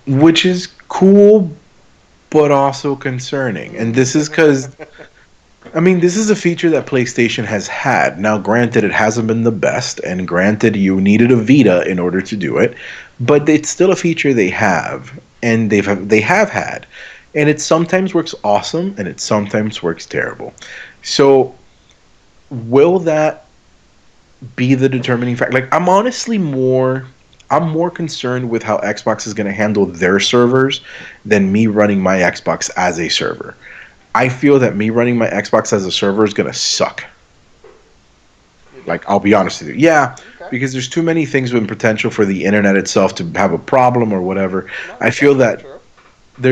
Which is cool, but also concerning. And this is because, I mean, this is a feature that PlayStation has had. Now, granted, it hasn't been the best, and granted, you needed a Vita in order to do it, but it's still a feature they have, and they have had, and it sometimes works awesome, and it sometimes works terrible. So, will that be the determining factor? Like, I'm more concerned with how Xbox is going to handle their servers than me running my Xbox as a server. I feel that me running my Xbox as a server is gonna suck. You do? Like, I'll be honest with you. Yeah, Okay. because there's too many things with potential for the internet itself to have a problem or whatever. No, I feel that's very that true.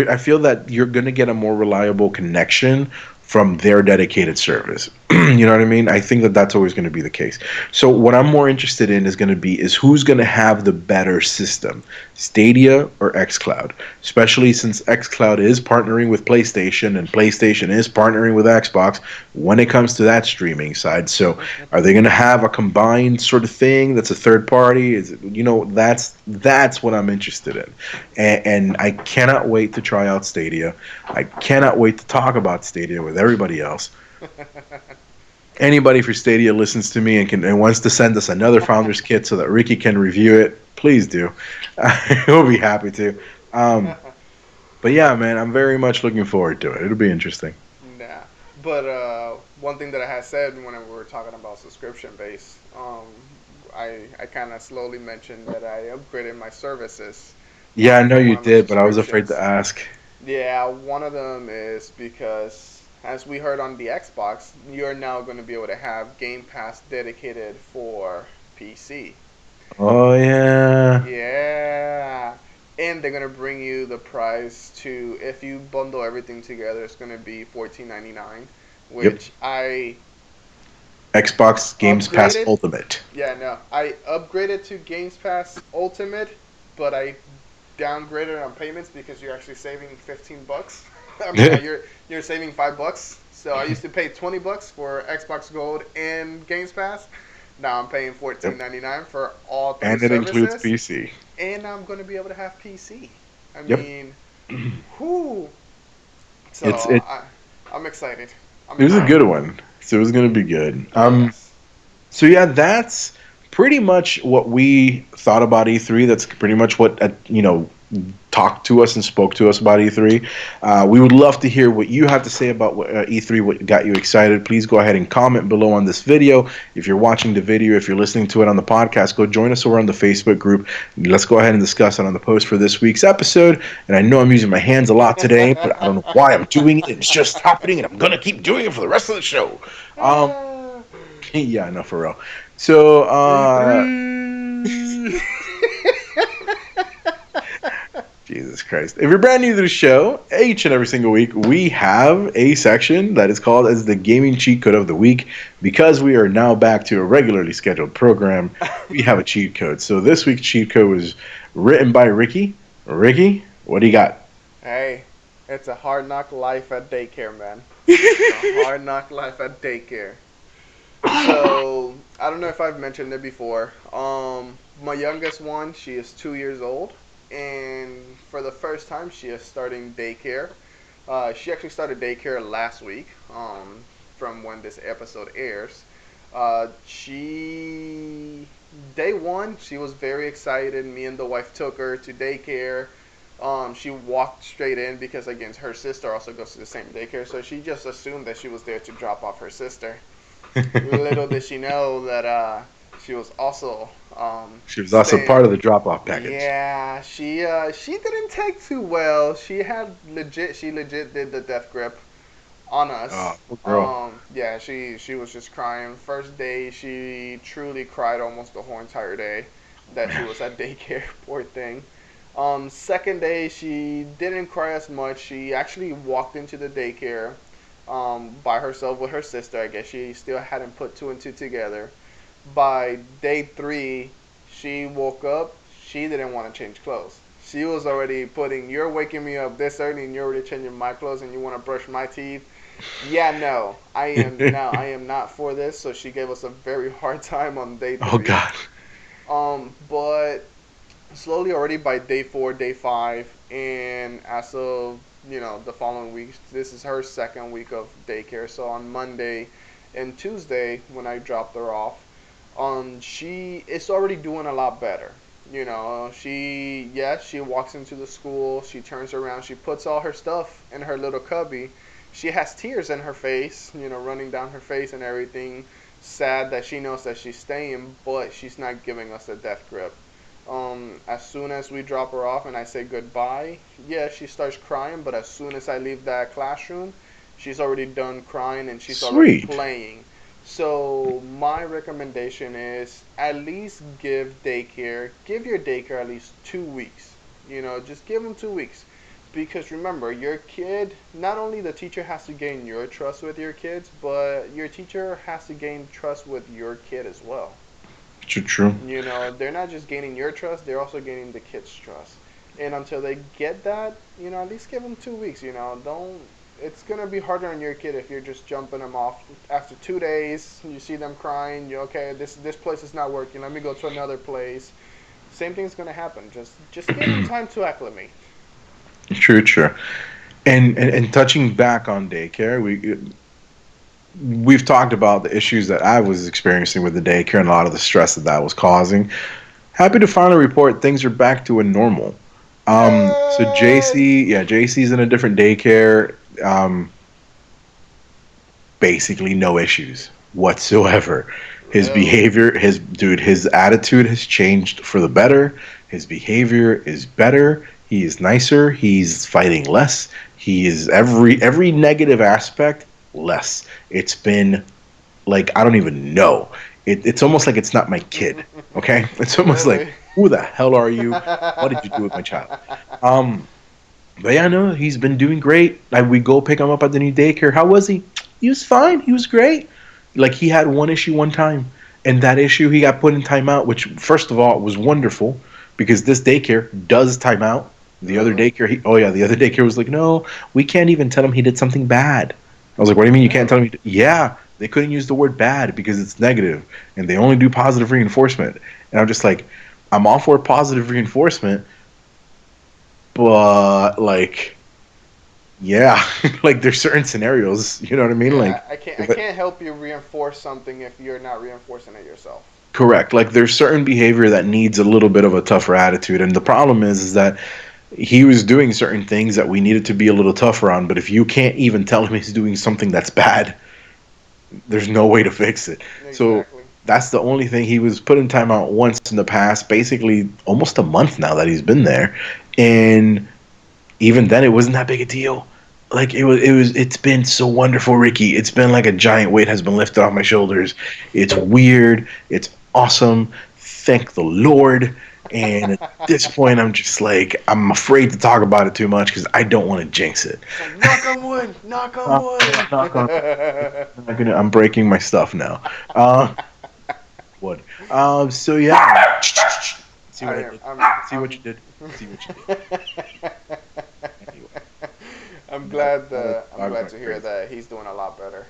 I feel that you're gonna get a more reliable connection from their dedicated service. You know what I mean? I think that that's always going to be the case. So what I'm more interested in is who's going to have the better system, Stadia or XCloud. Especially since XCloud is partnering with PlayStation and PlayStation is partnering with Xbox when it comes to that streaming side. So are they going to have a combined sort of thing that's a third party? Is it, that's what I'm interested in, and I cannot wait to try out Stadia. I cannot wait to talk about Stadia with everybody else. Anybody for Stadia listens to me and wants to send us another Founders Kit so that Ricky can review it, please do. We'll be happy to. Um, but yeah, man, I'm very much looking forward to it. It'll be interesting. Nah. But one thing that I had said when we were talking about subscription base, I kind of slowly mentioned that I upgraded my services Yeah, I know for you one of my did, but I was afraid to subscriptions. ask. Yeah, one of them is because, as we heard on the Xbox, you're now going to be able to have Game Pass dedicated for PC. Oh yeah. Yeah. And they're going to bring you the price to, if you bundle everything together, it's going to be 14.99, Yep. which I Xbox Games Pass upgraded. Ultimate. Yeah, no. I upgraded to Games Pass Ultimate, but I downgraded on payments because you're actually saving 15 bucks. I mean, you're saving $5. So I used to pay 20 bucks for Xbox Gold and Games Pass. Now I'm paying Yep. 14.99 for all three And it includes services, PC. and I'm going to be able to have PC. I Yep. mean, whoo. So It's it. I'm excited. I'm It was a good excited. one. So it was gonna be good. Yes. So yeah, that's pretty much what we thought about E3. That's pretty much what talked to us and spoke to us about E3. We would love to hear what you have to say about E3. What got you excited? Please go ahead and comment below on this video. If you're watching the video, if you're listening to it on the podcast, go join us over on the Facebook group. Let's go ahead and discuss it on the post for this week's episode. And I know I'm using my hands a lot today, but I don't know why I'm doing it. It's just happening, and I'm gonna keep doing it for the rest of the show. Um, yeah, no, for real. So, E3. Jesus Christ. If you're brand new to the show, each and every single week, we have a section that is called as the Gaming Cheat Code of the Week. Because we are now back to a regularly scheduled program, we have a cheat code. So this week's cheat code was written by Ricky. Ricky, what do you got? Hey, it's a hard knock life at daycare, man. It's a hard knock life at daycare. So I don't know if I've mentioned it before. My youngest one, she is 2 years old, and for the first time, she is starting daycare. She actually started daycare last week. From when this episode airs. She Day one, she was very excited. Me and the wife took her to daycare. She walked straight in because again, her sister also goes to the same daycare, so she just assumed that she was there to drop off her sister. Little did she know that she was also She was also staying. part of the drop-off package. Yeah, she didn't take too well. She legit did the death grip on us. Oh, poor girl. Yeah, she was just crying. First day, she truly cried almost the whole entire day that she was at daycare. Poor thing. Second day, she didn't cry as much. She actually walked into the daycare by herself with her sister. I guess she still hadn't put two and two together. By day three, she woke up. She didn't want to change clothes. She was already putting, you're waking me up this early and you're already changing my clothes and you want to brush my teeth. Yeah, no, I am not for this. So she gave us a very hard time on day Oh 3. God. But slowly already by day 4, day 5, and as of the following week, this is her second week of daycare. So on Monday and Tuesday when I dropped her off, she is already doing a lot better. She walks into the school, she turns around, she puts all her stuff in her little cubby. She has tears in her face, running down her face and everything. Sad that she knows that she's staying, but she's not giving us a death grip. As soon as we drop her off and I say goodbye, yeah, she starts crying, but as soon as I leave that classroom, she's already done crying and she's already Sweet. playing. So my recommendation is at least give your daycare at least 2 weeks. Just give them 2 weeks. Because remember, your kid, not only the teacher has to gain your trust with your kids, but your teacher has to gain trust with your kid as well. True, true. They're not just gaining your trust, they're also gaining the kids' trust. And until they get that, at least give them 2 weeks. Don't. It's gonna be harder on your kid if you're just jumping them off after 2 days. You see them crying. You okay? This place is not working. Let me go to another place. Same thing's gonna happen. Just give them time to acclimate. True, true. And touching back on daycare, we've talked about the issues that I was experiencing with the daycare and a lot of the stress that was causing. Happy to finally report things are back to a normal. So Yay! JC's in a different daycare. Basically no issues whatsoever. His Really? behavior, his attitude has changed for the better. His behavior is better. He is nicer. He's fighting less. He is every negative aspect less. It's been like I don't even know. It's almost like it's not my kid. Okay, it's almost like Really? who the hell are you? What did you do with my child? Um, but yeah, no, he's been doing great. Like we go pick him up at the new daycare. How was he? He was fine. He was great. Like he had one issue one time, and that issue he got put in timeout. Which first of all was wonderful because this daycare does timeout. Really? The other daycare was like, no, we can't even tell him he did something bad. I was like, what do you mean you can't tell Really? him? Yeah, they couldn't use the word bad because it's negative, and they only do positive reinforcement. And I'm just like, I'm all for positive reinforcement, but like yeah, like there's certain scenarios, you know what I mean? Yeah, Like, I if it, can't help you reinforce something if you're not reinforcing it yourself. correct. Like, there's certain behavior that needs a little bit of a tougher attitude, and the problem is that he was doing certain things that we needed to be a little tougher on. But if you can't even tell him he's doing something that's bad, there's no way to fix it. So Exactly. that's the only thing. He was put in timeout once in the past, basically almost a month now that he's been there, and even then it wasn't that big a deal. Like it's been so wonderful, Ricky. It's been like a giant weight has been lifted off my shoulders. It's weird, it's awesome, thank the Lord. And at this point I'm just like I'm afraid to talk about it too much because I don't want to jinx it. It's like knock on wood, knock on Knock on, wood. I'm breaking my stuff now. Uh, what? So yeah. See what I I am. did? See what you I'm. did? See what you did? Anyway, I'm dog glad went to hear crazy. that he's doing a lot better.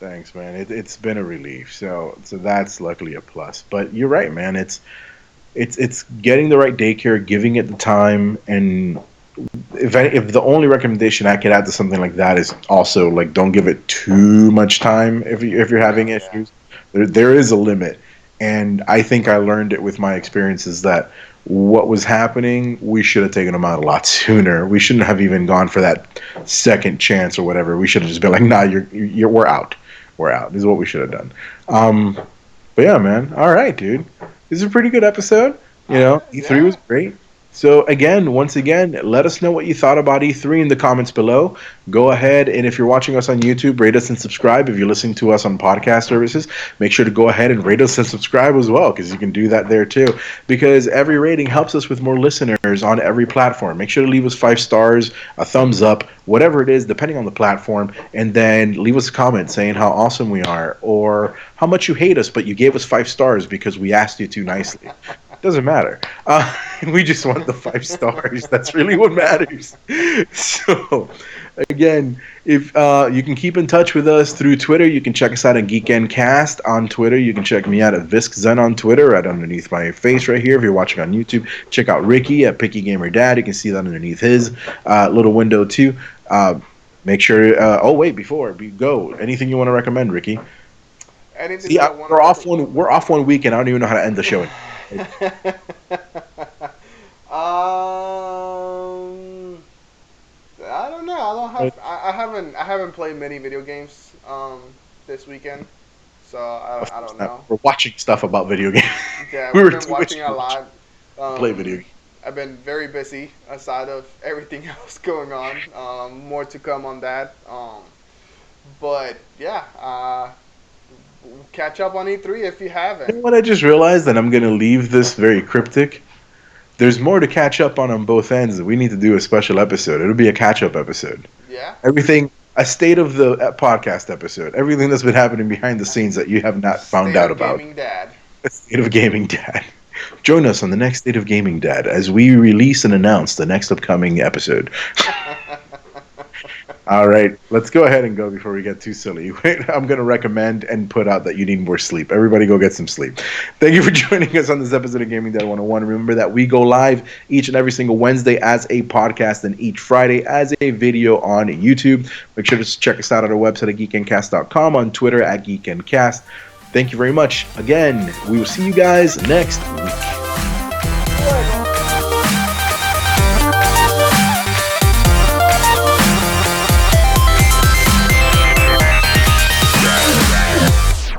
Thanks, man. It's been a relief. So that's luckily a plus. But you're right, man. It's getting the right daycare, giving it the time, and if the only recommendation I could add to something like that is also like don't give it too much time if you're having Yeah, yeah. issues. There is a limit, and I think I learned it with my experiences that what was happening, we should have taken them out a lot sooner. We shouldn't have even gone for that second chance or whatever. We should have just been like, nah, we're out. We're out. This is what we should have done. Um, but yeah, man. All right, dude. This is a pretty good episode. You All know, right. E3 Yeah. was great. So again, once again, let us know what you thought about E3 in the comments below. Go ahead and if you're watching us on YouTube, rate us and subscribe. If you're listening to us on podcast services, make sure to go ahead and rate us and subscribe as well because you can do that there too. Because every rating helps us with more listeners on every platform. Make sure to leave us 5 stars, a thumbs up, whatever it is, depending on the platform, and then leave us a comment saying how awesome we are or how much you hate us, but you gave us 5 stars because we asked you to nicely. Doesn't matter. We just want the 5 stars. That's really what matters. So, again, if you can keep in touch with us through Twitter, you can check us out at GeekEnd Cast on Twitter. You can check me out at ViscZen on Twitter, right underneath my face right here. If you're watching on YouTube, check out Ricky at Picky Gamer Dad. You can see that underneath his little window too. Make sure. Oh wait, before we go, anything you want to recommend, Ricky? Anything See, that I want we're off one. We're off 1 week, and I don't even know how to end the show. I don't know. I don't have. I haven't played many video games this weekend, so I don't know. We're watching stuff about video games. Yeah, we we've were been watching a lot. Play video games. I've been very busy aside of everything else going on. More to come on that. But yeah, catch up on E3 if you You know haven't. what I just realized, and I'm going to leave this very cryptic. There's more to catch up on both ends. We need to do a special episode. It'll be a catch-up episode. Yeah. Everything, a state of the podcast episode. Everything that's been happening behind the scenes that you have not found out about. Gaming Dad. State of Gaming Dad. Join us on the next State of Gaming Dad as we release and announce the next upcoming episode. All right, let's go ahead and go before we get too silly. I'm going to recommend and put out that you need more sleep. Everybody go get some sleep. Thank you for joining us on this episode of Gaming Dad 101. Remember that we go live each and every single Wednesday as a podcast and each Friday as a video on YouTube. Make sure to check us out at our website at geekendcast.com, on Twitter at GeekEndCast. Thank you very much. Again, we will see you guys next week.